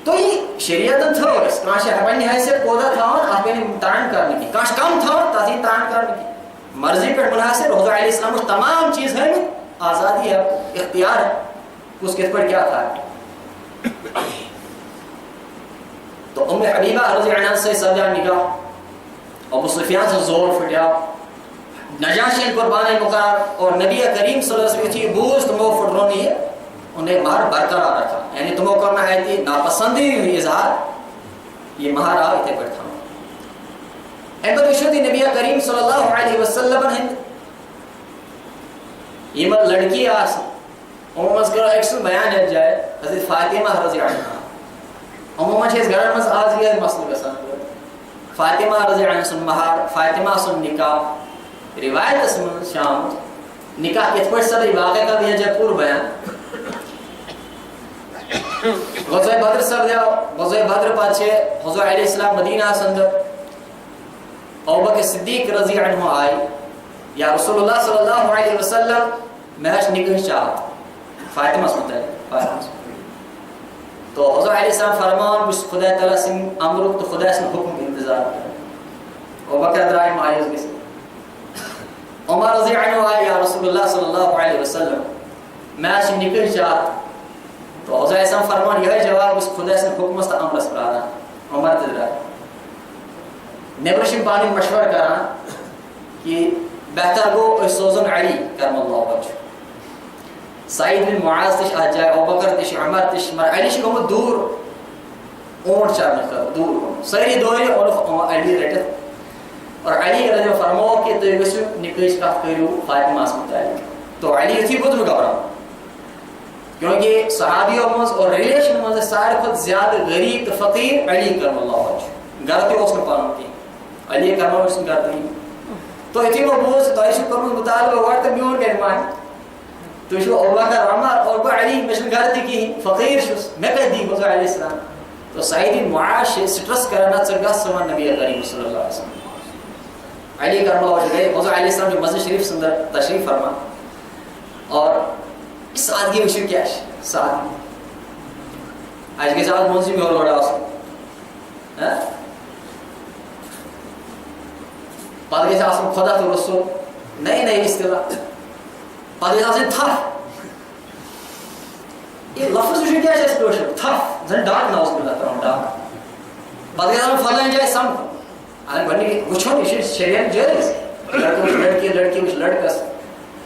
C: تو یہ شریعتن تھو اس کانش پنہ حیثیت کودا تھاون آپ نے تعین کرنے کی کانش کم تھو تاثیر تعین کرنے کی مرضی پر منحصر حضور علیہ السلام اس تمام چیز ہے آزادی ہے اختیار ہے اس کے پر کیا تھا تو ام حبیبہ رضی اللہ عنہ سے سجا نکاح ابو سفیان سے زور پھٹیا نجاشی قربان مقرر اور نبی کریم صلی اللہ علیہ وسلم بوجھ تمو پھٹرونی ہے انہیں مہر برقرار رکھا یعنی تمو کرنا ہے کہ ناپسندی ہوئی اظہار یہ مہر آ اتنے پر تھا احمد وشودی نبی کریم صلی اللہ علیہ وسلم ہند یہ مت لڑکی آس عموماً کرو ایک سن بیان ہے جائے حضرت فاطمہ رضی اللہ عنہ عموماً چیز گھر میں آج یہ مسئلہ بسان فاطمہ رضی اللہ عنہ سن مہر فاطمہ سن نکاح روایت اسم شام نکاح کت پر صدر واقع کا دیا جائے پور بیان غزوہ بدر سب دیا غزوہ بدر پاچھے حضور علیہ السلام مدینہ سندر ابوبکر صدیق رضی اللہ عنہ آئی یا رسول اللہ صلی اللہ علیہ وسلم محش نکاح چاہت فاطمہ سنتا تو حضور علیہ السلام فرمان بس خدا تعالیٰ سے امرک تو خدا سے حکم انتظار کریں ابوبکر درائے مایوس بھی عمر رضی اللہ عنہ آئی یا رسول اللہ صلی اللہ علیہ وسلم محش نکاح چاہت تو حضور علیہ السلام فرمان یہ جواب اس خدا سے حکم است امر اس پرانا عمر تدرائے نیبرشن پانی مشورہ کرنا کہ بہتر گو اس سوزن علی کرم اللہ وجہ سعید بن معاذ تش آ جائے ابوبکر تش عمر تش مر علی شکو مت دور اونٹ چارنے کر دور کو سری دوری اور علی رٹت اور علی رضی اللہ فرماؤ کہ تو یہ نکاح کا کرو فاطمہ سے متعلق تو علی تھی بدر گھبرا کیونکہ صحابیوں میں اور ریلیشن میں سارے خود زیادہ غریب فقیر علی کرم اللہ وجہ گھر تہِ اوس نہٕ پَنُن کینٛہہ علی کرمو سُنٛد گھر تہِ تو یُتھُے بہٕ بوٗز تۄہہِ چھُو کوٚرمُت مُطالبہٕ گۄڈٕ تہٕ میون کَرِ مانہِ تُہۍ چھُو ابوبکر عمر اور بہٕ علی مےٚ چھُنہٕ گھر تہِ کِہیٖنۍ فقیٖر چھُس مےٚ کَتہِ دی حضور علیہ السلام تو سعید بن معاذ چھِ سٹرس کران نہ ژٕ گژھ ژٕ وَن نبی کریم صلی اللہ علیہ وسلم علی کرم اللہ گئے حضور علیہ السلام جو مسجد شریف اندر تشریف فرما اور اس سادگی وٕچھِو کیٛاہ چھِ سادگی اَسہِ گژھِ آز مُنظِم ہیوٚر گۄڈٕ آسُن پتہٕ گژھِ آسُن خۄدا تہٕ رسول نئے نئے اصطلاح پتہٕ گژھِ آسٕنۍ تھپھ یہ لفظ وٕچھِو کیٛاہ چھِ اَسہِ کٲشُر تھپھ زن ڈاک ناوُس باللہ ترٛاوُن ڈاک پتہٕ گژھِ آسُن فلٲنۍ جایہِ سمکھُن اگر گۄڈنِکۍ وٕچھُن یہِ چھُ شریعت جٲیز لڑکہٕ وٕچھ لڑکی لڑکی وٕچھ لڑکس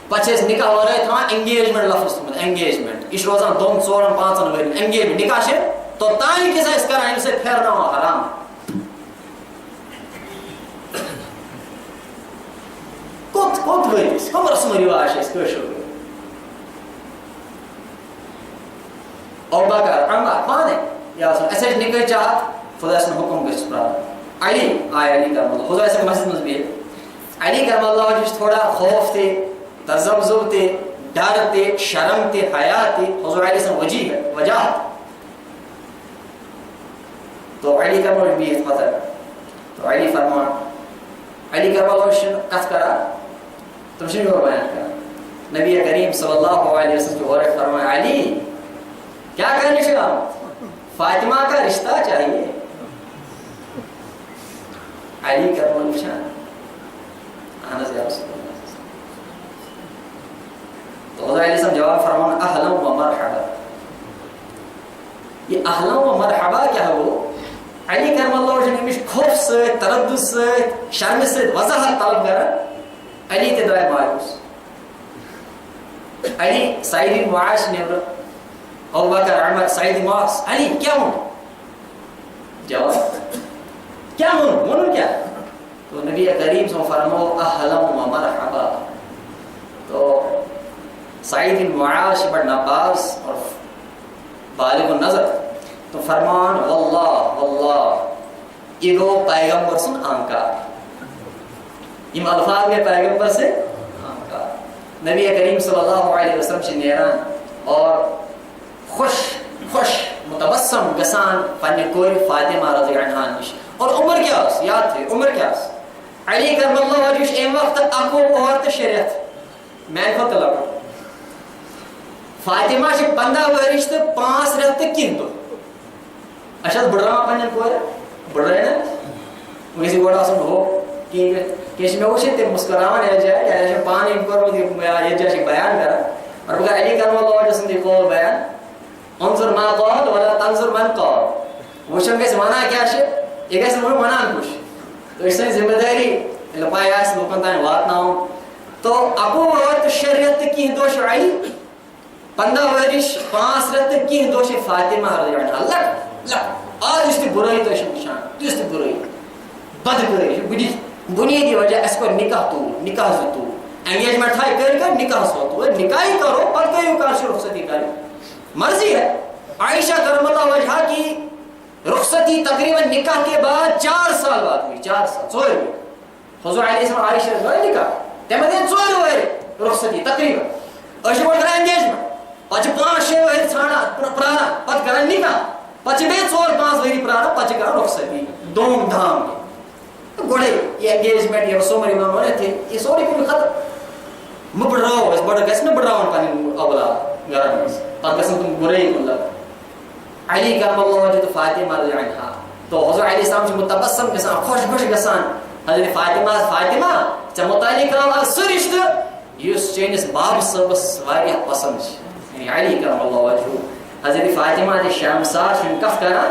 C: پتہٕ چھِ أسۍ نکاح ورٲے تھاوان انگیجمنٹ لفظ تھوٚمُت انگیجمنٹ یہِ چھُ روزان 2 4 5 ؤرین انگیجمنٹ نکاح چھِ توٚتانۍ کیٛاہ أسۍ کران ییٚمہِ سۭتۍ پھیرناوان حرام کوٚت وٲتۍ أسۍ کٕم رسم رِواج چھِ أسۍ کٲشِر پٲٹھۍ ابوبکر عمر پانے یا اَسہِ ٲسۍ نِکاح چاہت خۄداے سُنٛد حُکُم گژھِ پرٛارُن علی آے علی کرم اللہ حضور ٲسۍ مسجد منٛز بِہِتھ علی کرم اللہ چھُ تھوڑا خوف تہِ تذبذب تہِ ڈر تہِ شرم تہِ حیا تہِ حضور علیہ سٕنٛز وجاہت تو علی کرم اللہ بِہِتھ پتہٕ تو علی فرمان علی کرم اللہ چھُنہٕ کتھ کران تِم چھِنہٕ یورٕ بیان کران نبی کریم صلی اللہ علیہ وسلم چھُ اورٕ فرمان علی کیا کرنے سے فاطمہ کا رشتہ چاہیے علی کا پوچھا تو حضرت علیہ السلام جواب فرمان اہلا و مرحبا یہ اہلا و مرحبا کیا ہے وہ علی کرم اللہ وجہ امش خوف سے تردد سے شرم سے وضاحت طلب کر علی تے درائے مایوس علی سعید معاش نے ابوبکر عمر سعید معاش علی کیا ہوں جواب کیا ہوں کیا تو نبی کریم صلی اللہ علیہ وسلم اہلا و مرحبا تو سعید معاش بڑا نباز اور بالغ النظر تو فرمان واللہ واللہ یہ گو پیغمبر سن آنکار یہ الفاظ کے پیغمبر سے آنکار نبی کریم صلی اللہ علیہ وسلم سے نیران اور خوش متبسم گسان پنہ کور فاطمہ رضی عنہا نش اور عمر کیا اس یاد تھے عمر کیا اس علی کرم اللہ وجہ ایم وقت اکو اور شریعت میں کو طلب فاطمہ چھ 15 ورش تو 5 رٮ۪تھ تہٕ کینٛہہ دۄہ اچھا بڑراوان پنن کور بڑرائے نا ویسے گوڑا آسان ہو کیش میں وچھے تم مسکراوان ہے جائے یا پانی کرو یہ جائے بیان کرا اور بگر علی کرم اللہ وجہ سندی قول بیان انظر ما قال ولا تنظر من قال وچھم گژھِ ونا کیا چھ یہ گژھِ نہٕ ونان کُش تو اس نے ذمہ داری لپایا اس لوکن تام واتناوُن تو اکو وقت شریعت تہٕ کینٛہہ دۄہ چھُ علی 15 ورش 5 رٮ۪تھ تہٕ کینٛہہ دۄہ چھِ فاطمہ رضی اللہ عنہا آج اس کی برائی تو نشان تو اس کی برائی بدکاری بنیادی وجہ اس کو نکاح تو نکاح تو انگیجمنٹ تھا کر نکاح سو تو نکاح ہی کرو پر کہیں کار سے رخصتی کرے مرضی ہے عائشہ کرم اللہ وجہ کی رخصتی تقریباً نکاح کے بعد 4 سال بعد ہوئی 4 سال ژور حضور علیہ السلام عائشہ گئی نکاح تمہ دن 4 ؤری رخصتی تقریباً أسۍ چھِ گۄڈٕ کران انگیجمنٹ پتہٕ چھِ 5-6 ؤری ژھانڈان پراران پتہٕ کران نکاح پتہٕ چھِ بیٚیہِ 4-5 ؤری پراران پتہٕ چھِ کران رخصتی دوم دھام گۄڈے یہ انگیجمنٹ یہ رسوم امام ونتھ یہ سورُے کُنہِ ختم مہ بڑراو أسۍ بڑٕ گژھِ نہٕ بڑراوُن پنٕنۍ اولاد گرن منٛز پتہٕ گژھن تِم بُرٲیی کُن لگان علی کرم اللہ وجہ تہٕ فاطمہ رضی اللہ عنہا تو حضور علیہ السلام چھُ متبسم گژھان خۄش گژھان حضرت فاطمہ فاطمہ ژےٚ متعلق آو اکھ سُہ رشتہٕ یُس چٲنِس بابہٕ صٲبس واریاہ پسنٛد چھِ یعنی علی کرم اللہ وجہ حضرت فاطمہ تہِ شرمسار چھُنہٕ کتھ کران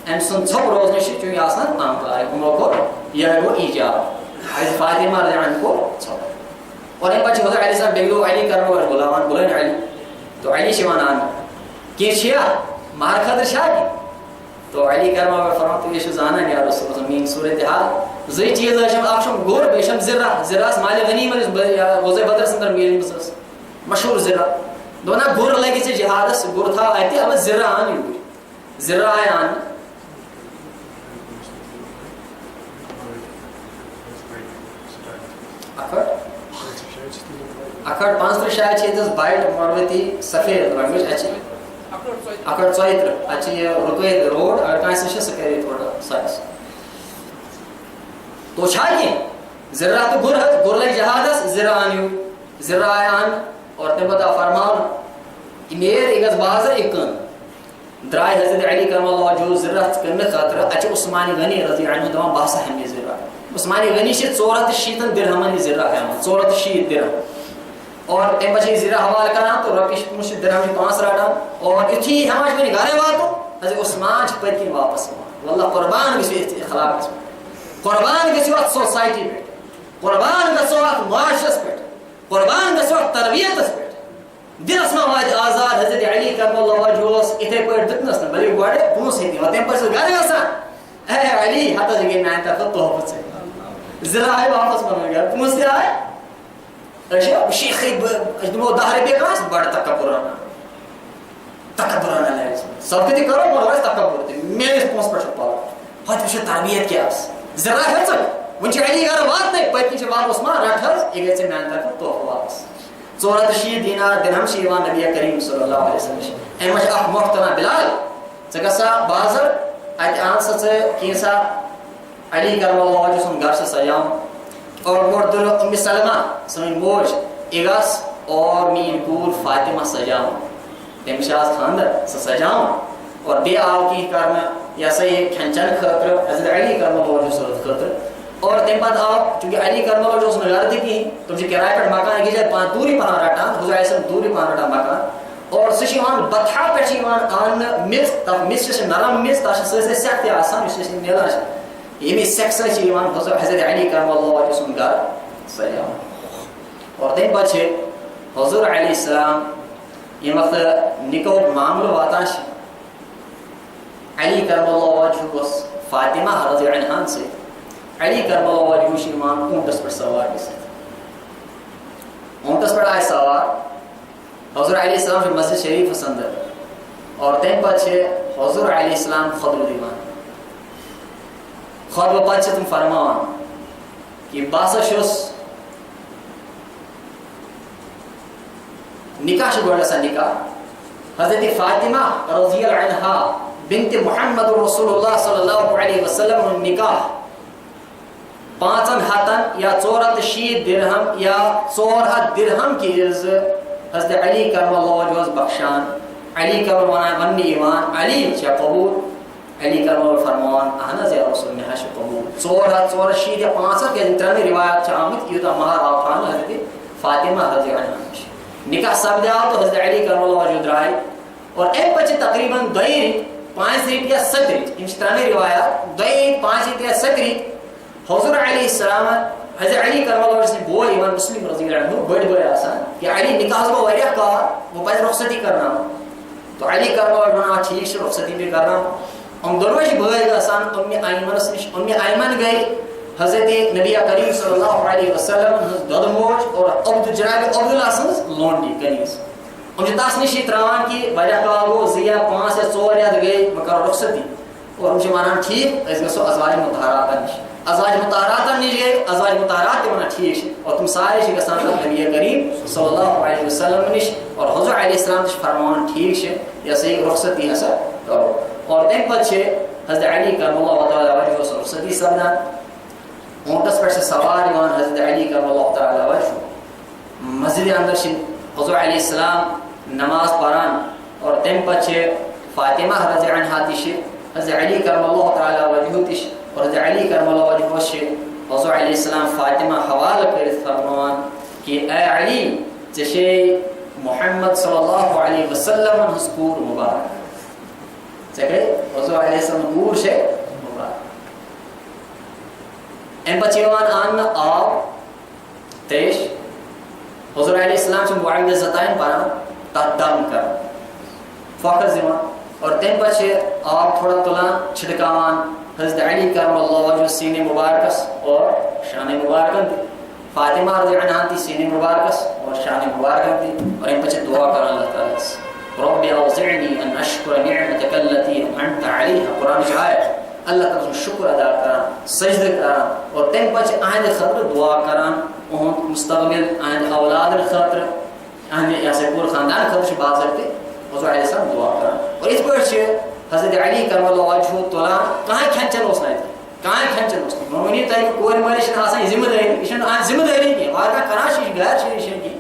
C: أمۍ سُنٛد ژھۄپ روزنہٕ چھُ چونکہِ آسان آنکار یِمو کوٚر یہِ گوٚو ایجاب حضرت فاطمہ رضی اللہ عنہا کوٚر ژھۄپ اور اَمہِ پتہٕ چھِ حضرت علیہ السلام بیٚیہِ دۄہ علی کرم اللہ بُلاوان بُلٲیِن علی تو علی چھِ ونان کینٛہہ چھِیا مہر خٲطرٕ چھا کینٛہہ تو علی کرم اللہ فرمان تُہۍ ٲسِو زانان یا رسول اللہ میٛٲنۍ صوٗرتِ حال زٕے چیٖز ٲسۍ اکھ چھُم گُر بیٚیہِ چھَم زِرا مالہِ غنیٖمت یُس غزوہ بدرس اندر میٖلمٕژ ٲس مشہوٗر زِرا دوٚپُن گُر لگہِ ژےٚ جہادس گُر تھاو اَتہِ البتہ زِرا اَن یوٗرۍ زِرا آیہِ اَننہٕ اکھڑ 5 شاید چھ بائٹ مروتی سفید رنگ اکھڑ 34 اچھی رکے روڈ اگر کہیں سے سہ کرے تھوڑا سائز تو چھائی ذرا تو گر لگ جہادس ذرا انیو ذرا آن اور تم بتا فرمان امیر ایگز بازر اکن درائے حضرت علی کرم اللہ جو ذرا کرنے خاطر اچھا عثمانی غنی رضی اللہ عنہ دوام باسا ہمیں ذرا عثمانی غنی سے 400 درہمانی ذرا ہے 400 درہم اور تم بچے ذرا حوالہ کرنا تو ربیش مجھے درہم 5 راٹا اور اتھی ہماش بنی گھرے واتو حضرت عثمان چھ پتکی واپس واللہ قربان گسی اخلاق قربان گسی وقت سوسائٹی پہ قربان گسی وقت معاشرس پہ قربان گسی وقت تربیت پہ دل اسما واج آزاد حضرت علی کرم اللہ وجہوس اتھے پر دتنس نہ بلی گوڑے پونس ہی تھی تم پر گھر آسان اے علی ہاتھ جگہ میں آئیتا تو تحفظ سے ذرا آئے واپس بنا گیا پونس سے آئے اشیاء شیخی اجدمو دہرے بے کانس بڑا تکبرانا لائے سب کتی کرو مروائز تکبر تھی میں اس پونس پر چھپا ہاتھ پشہ تربیت کیا اس ذرا ہے سب ونچہ علی گھر وات نہیں پیت نیچے واپس ماں رکھ حض ایک ایسے میں آئیتا تو واپس 400 دینار درہم شیوان نبی کریم صلی اللہ علیہ وسلم ایمش اخ محتنا بلال چکسا بازر ایت آنسا سے کینسا علی کرم اللہ وجہ سن گھر سے سجاؤں اور مردل ام سلمہ سنین موج اگاس اور مین کور فاطمہ سجاؤں تمشاز خاندر سجاؤں اور بے آو کی کرنا یا سے یہ کھنچن خطر حضرت علی کرم اللہ وجہ صورت خطر اور تم بعد آپ چونکہ علی کرم اللہ جو اس نے غلطی کی تم سے کرائے پر مکان کی جائے دوری پانا رٹان حضور علیہ السلام دوری پانا رٹان مکان اور سشیوان بطحا پر شیوان آن مز تب مز سے نرم مز تاشا سے سخت آسان اس سے نیلا ہے یہ میں سخت سے شیوان حضرت علی کرم اللہ وجہ اس نے گھر سجاؤں اور تم بچے حضور علیہ السلام یہ وقت نکو معاملہ واتاش علی کرم اللہ وجہ فاطمہ رضی اللہ عنہ سے علی کرم اللہ وجہ شیوان اونٹس پر سوار کسی اونٹس پر آئے سوار حضور علیہ السلام سے مسجد شریف سندر اور تین پچھے حضور علیہ السلام خطب دیوان خطب پچھے تم فرمان کہ باسا شس نکاح سے گوڑا سا نکاح حضرت فاطمہ رضی اللہ عنہ بنت محمد رسول اللہ صلی اللہ علیہ وسلم نکاح 5 ہاتن یا 400 درہم یا 4 درہم کی عرض حضرت علی کرم اللہ وجہ بخشان علی کرم ونی ایمان علی چا قبول علی کرم اللہ فرمان احنا یا رسول نے حش قبول 400 یا 5 کے انتر میں روایت چا آمد یہ تو مہار آفان حضرت فاطمہ رضی اللہ عنہ نکاح سب دیا تو حضرت علی کرم اللہ وجہ درائے اور ایک بچے تقریباً 5 ریت یا 7 ریت انشتر میں روایت 5 ریت یا 7 ریت حضور علیہ السلام حضرت علی کرم اللہ وجہ بوئے امام مسلم رضی اللہ عنہ بڑھ آسان کہ علی نکاح کو وریہ کہا وہ پہلے رخصتی کرنا تو علی کرم اللہ وجہ ٹھیک سے رخصتی بھی کرنا ہم دونوں ہی بڑھ آسان ام ایمن گئی حضرت نبی کریم صلی اللہ علیہ وسلم دودموج اور جناب عبداللہ سنز لونڈی کنیز ہم تاس نشی تراوان کی وجہ کہا وہ زیہ 5 یا 4 یاد گئی مکر رخصتی اور مجھے مانا ٹھیک اس گسو ازواج مطہرات نشی ازواج مطہرات نشی ازواج مطہرات مانا ٹھیک اور تم سارے شی گسان نبی کریم صلی اللہ علیہ وسلم نش اور حضور علیہ السلام نش فرمان ٹھیک شے یا صحیح رخصتی حسا کرو اور تم پچھے حضرت علی کرم اللہ تعالی وجہ رخصتی سبنا اونٹس پر سے سوار ایمان حضرت علی کرم اللہ تعالی وجہ مسجد اندر شن حضور علیہ السلام نماز پڑھان اور تم پچھے فاطمہ رضی عنہا تیش حضرت علی کرم اللہ تعالی وجہ تیش اور حضرت علی کرم اللہ وجہ سے حضور علیہ السلام فاطمہ حوالہ کرت فرمان کہ اے علی جشے محمد صلی اللہ علیہ وسلم حضور مبارک چکے حضور علیہ السلام گور سے مبارک ان بچیوان آن آب تیش حضور علیہ السلام سے معاوض زتائن پانا تدم کر فخر زمان اور تم بچے آپ تھوڑا تلان چھڑکاوان حضرت علی کرم اللہ وجہ سینے مبارکس اور شان مبارکن دی فاطمہ رضی اللہ عنہ سینے مبارکس اور شان مبارکن دی اور ان بچے دعا کرنا اللہ تعالیٰ رب اوزعنی ان اشکر نعمتک اللتی انعمت علیہ قرآن شاید اللہ تعالیٰ شکر ادا کران سجدہ کران اور تم پچ اہند خاطر دعا کران اہد مستقبل اہند اولاد خاطر اہند پور خاندان خاطر باضابطہ حضور علیہ السلام دعا کران اور اس پہ حضرت علی کرم اللہ وجہ تلان کہاں کھینچن اس نت کہاں کھینچن اس نت ونی تھی کور مالس آسان ذمہ داری یہ ذمہ داری کی واقعہ کران غیر شریشن کی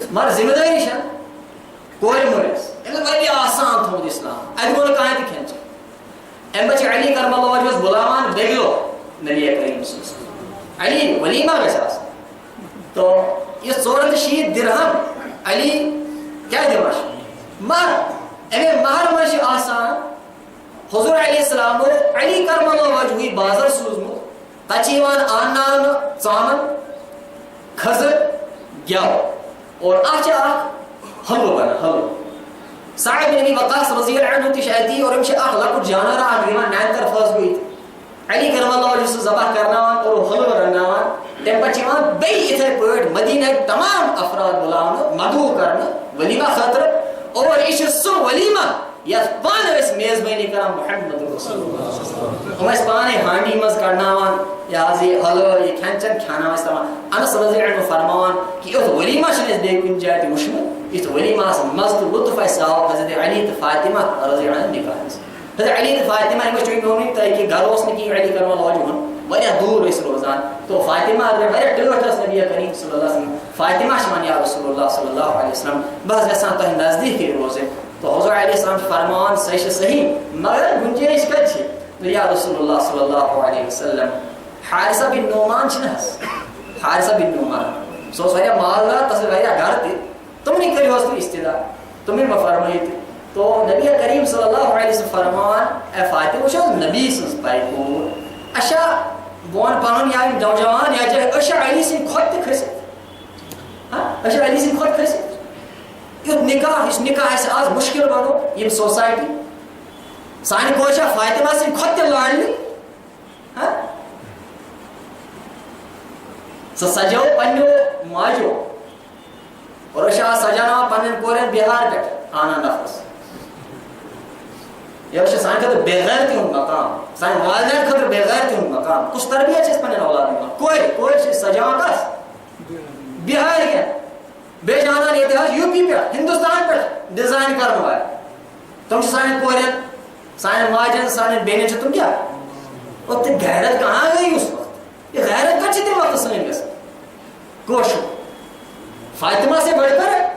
C: مگر ذمہ داری کور مالس یہ آسان تھوت اسلام ات گو کہاں تہ کھینچن ام بچ علی کرم اللہ وجہ بلاوان بیگلو نبی کریم صلی اللہ علیہ وسلم علی ولیمہ گھس آسان تو یہ 400 درہم علی کیا دماش مہر امی مہر مجھ آسان حضور علیہ السلام علی کرم اللہ وجہ بازر سوزمت تچیوان آنان ژامن کھزر گیو اور آچا حلو بنا حلو سعد بن ابی وقاص رضی اللہ عنہ تشہدی اور امشی لکٹ جانر آگریمان نائن طرف فاز ہوئی علی کرم اللہ وجہ سے ذبح کرناوان اور حلو رناوان تم پچیوان بی اتھے پیٹ مدینہ تمام افراد بلاؤن مدعو کرنا ولیمہ خاطر اور اس سو ولیمہ یا پانے اس میزبانی کرام محمد رسول اللہ ہم اس پانے ہانڈی مز کرناوان یا حضی حلو یہ کھینچن کھانا استعمال انس رضی اللہ عنہ فرماوان کہ یہ ولیمہ شنیز بے کن جاتی مشمل اس ولیمہ سے مزد لطف ایساو حضرت علی فاطمہ رضی اللہ عنہ نکاح حضرت علی فاطمہ ہمیں چوئی نومی تا کہ گھر اس نے کی علی کرم اللہ وجہ وریا دور اس روزان تو فاطمہ وریا ٹیوٹرس نبی کریم صلی اللہ علیہ وسلم فاطمہ شمان یا رسول اللہ صلی اللہ علیہ وسلم بس جیسا تو نزدیک کے روزے تو حضور علیہ السلام فرمان صحیح مگر گنجائش کچھ تو یا رسول اللہ صلی اللہ علیہ وسلم حارثہ بن نعمان چھنس حارثہ بن نعمان سو وریا مالدار تصویر وریا گھر تھی تم نے کری ہوست استدار تمہیں مفرمائی تھی تو نبی کریم صلی اللہ علیہ وسلم فرمان اے فاطمہ شاہ نبی سنس پائی کو اشا بون پانون یا نوجوان یا جائے اشا علی سے خود تک کھسے اشا علی سے خود کھسے یہ نکاح اس نکاح ایسے آج مشکل بنو یہ سوسائٹی سانی کوشا فاطمہ سے خود تک لڑ لی سجاو پنیو ماجو اور اشا سجانا پنن کورن بہار کٹ آنا نفس یہ وش سان خاطر بے غیرتی ہوں مقام سان والدین خاطر بے غیرتی ہوں مقام کچھ تربیت چیز پنن اولاد میں کوئی چیز سجاوان کس بہار کے بے جانان اتحاد یو پی پہ ہندوستان پہ ڈیزائن کرنا ہے تم سان کورن سان ماجن سان بینن تم کیا اور تے غیرت کہاں گئی اس وقت یہ غیرت کچھ تے وقت سن گس کوشش فاطمہ سے بڑھ کر ہے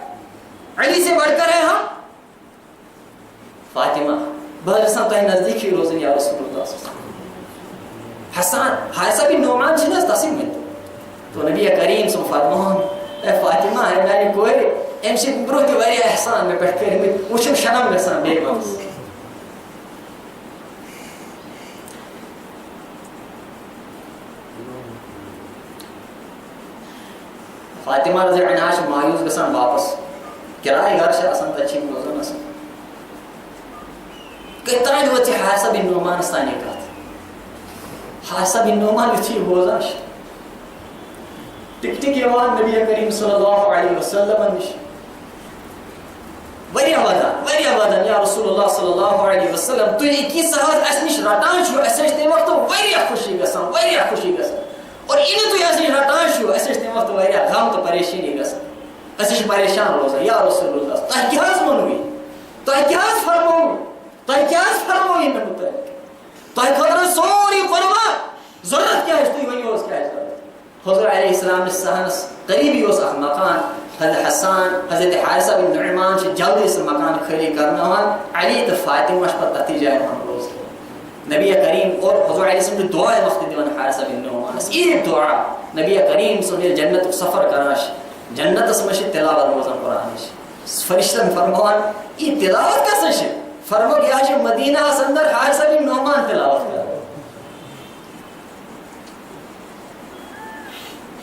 C: علی سے بڑھ کر ہے ہم فاطمہ بہرسان تو نزدیک ہی روزن یا رسول اللہ صلی اللہ علیہ وسلم حسان حارثہ بن نعمان چھنس تسیم میں تو نبی کریم صلی فرمان اے فاطمہ ہے میری کوئی امشی برو کے وری احسان میں بیٹھ کر وچھم شرم گسان بے مقص فاطمہ رضی اللہ عنہ مایوس گسان واپس کرائے گھر سے آسان تچھی روزن آسان کتنا جو تھی حارثہ بن نعمان استانی کہت حارثہ بن نعمان تھی روزن ٹک ٹک یوان نبی کریم صلی اللہ علیہ وسلم وریا ودن یا رسول اللہ صلی اللہ علیہ وسلم تو یہ کی سہاز اسنش رٹان چھو اسنش تے وقت وریا خوشی گسان اور انہیں تو ایسے رٹان چھو ایسے وقت وریا غم تو پریشانی گسن ایسے پریشان روزا یا رسول اللہ تو کیاز منوی تو کیاز فرموی میں متعلق تو خطر سوری فرما ضرورت کیا ہے تو وہی اس کیا ہے حضور علیہ السلام السہنس قریبی اس مکان حضرت حسان حضرت حارثہ بن نعمان سے جلدی اس مکان خالی کرنا ہوا علی تو فاطمہ پر نتیجہ ہے ہم روز نبی کریم اور حضور علیہ السلام کی دعا وقت دیوان حارثہ بن نعمان یہ دعا نبی کریم صلی اللہ جنت سفر کراش جنت اسمش تلاوت روزان قرآن فرشتن فرمان یہ تلاوت کیسے ہے فرمو گیا کہ مدینہ اندر حارثہ بن نعمان تلاوت کر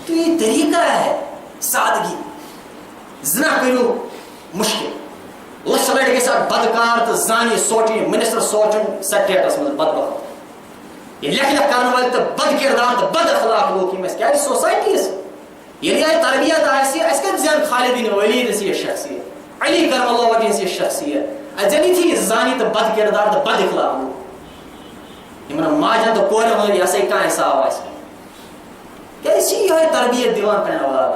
C: تو یہ طریقہ ہے سادگی زنا کرو مشکل لچھ لڑ کے ساتھ بدکار تو زانی سوچی منسٹر سوچن سیکریٹس میں بدبخت یہ لکھ کرنے والے تو بد کردار تو بد اخلاق لوگ میں کیا سوسائٹی یہ تربیت ایسی اس کا زیان خالد بن ولید سی شخصیت علی کرم اللہ وجہ سی شخصیت اجلی تھی زانی تو بد کردار تو بد اخلاق لوگ یمن ماجن تو کورن ہند یہ سا کھانا حساب آس یہ تربیت دیوان پنن اولاد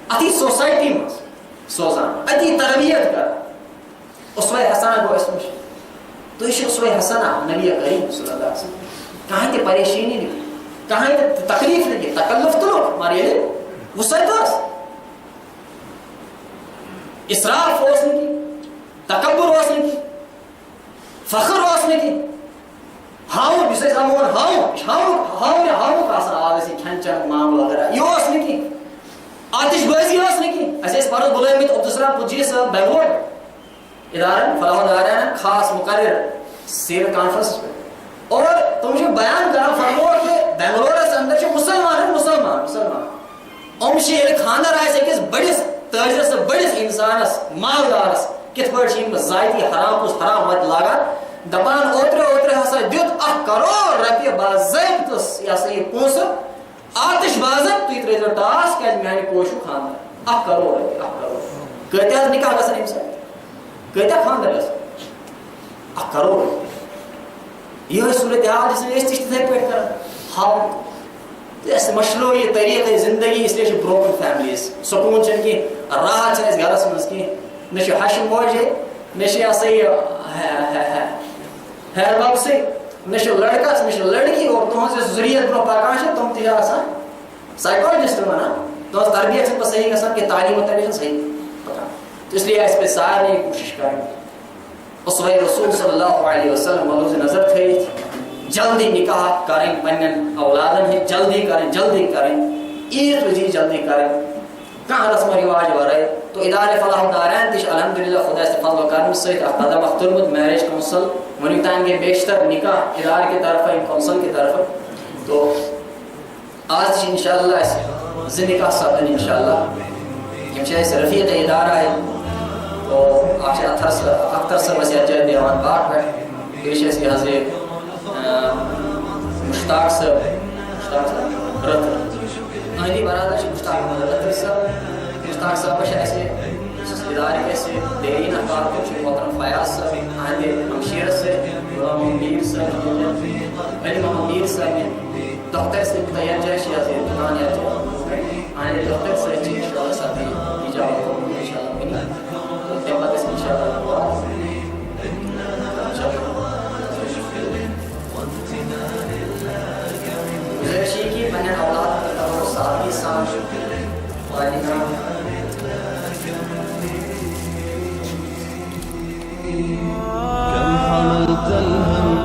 C: اتی سوسائٹی مز سوزان اتی تربیت کر اسوہ حسنہ گو اس مش تو یہ اسوہ حسنہ نبی کریم صلی اللہ علیہ وسلم کہیں تے پریشانی نہیں کہیں تے تکلیف نہیں تکلف تو مارے وسعت اسراف اس نے کی تکبر اس نے کی فخر اس نے کی ہاؤ جسے سامون ہاؤ کا اثر آ سے کھن چن معاملہ وغیرہ یہ اس نے کی آتش بازی اس نے کی ایسے اس پر بلے میں دوسرا پوجی سے بنگلور ادارہ فلاح ادارہ خاص مقرر سیر کانفرنس پہ اور تم جو بیان کرا فرمو کہ بنگلور کے اندر جو مسلمان شیر خاندار آئے سے کس بڑس تاجر سے بڑس انسانس مالدارس کت پہ ذاتی حرام اس حرام مت لاگا دپان اوترے ہسا دیت 1 کروڑ رۄپیہِ باضٲبطس یہ سا یہ پونس آتش بازت تھی ترٛٲیزیو ٹاس کیٛازِ میانہِ کوشو خاندر 1 کروڑ رۄپیہِ 1 کروڑ کۭتیاہ نکاح گژھن امہِ سۭتۍ کۭتیاہ خاندر گژھن 1 کروڑ یہ صورتحال جس میں اس تھے پہ کر ہاؤ اس مشلو یہ طریقہ زندگی اس لیے بروکن فیملیز سکون چن کی راحت چھ اس گھرس مز کی نش حشم موجے نش یہ ہیر باب سے نش لڑکا نش لڑکی اور تم سے ضروریت برو پاکاش تم تھی آسان سائیکالوجسٹ بنا تو تربیت سے صحیح گسان کہ تعلیم و تربیت صحیح پتہ تو اس لیے اس پہ سارے کوشش کریں اسوہ رسول صلی اللہ علیہ وسلم ملوز نظر تھے جلدی نکاح کریں پنن اولادن ہے جلدی کریں عید وزی جلدی کریں کہاں رسم و رواج ورائے تو ادارے فلاح دارین تیش الحمدللہ خدا سے فضل و کرم سے قدم اخترمت میریج کونسل ونیتان کے بیشتر نکاح ادارے کی طرف ہے کونسل کی طرف تو آج انشاءاللہ زی نکاح سبن انشاءاللہ کیونکہ اس رفیق ادارہ ہے تو اختر سے مسیح جائے دیوان باغ پہ پیش ایسی حضرت مشتاق صاحب رتر آئندی برادر سے مشتاق صاحب بش ایسے ادارے کیسے دیرین اخبار کچھ محترم فیاض صاحب آئندے ممشیر سے غلام میر صاحب علی محمد میر صاحب دکتر سے تیار جائے شیعہ سے دکان یا جائے آئندے دکتر سے انشاءاللہ ساتھی اجابت کو انشاءاللہ منی تیمت اس انشاءاللہ گزرشی کی بنیان اولاد کا وہ ساتھی ساتھ والدہ
B: كم حملت الهم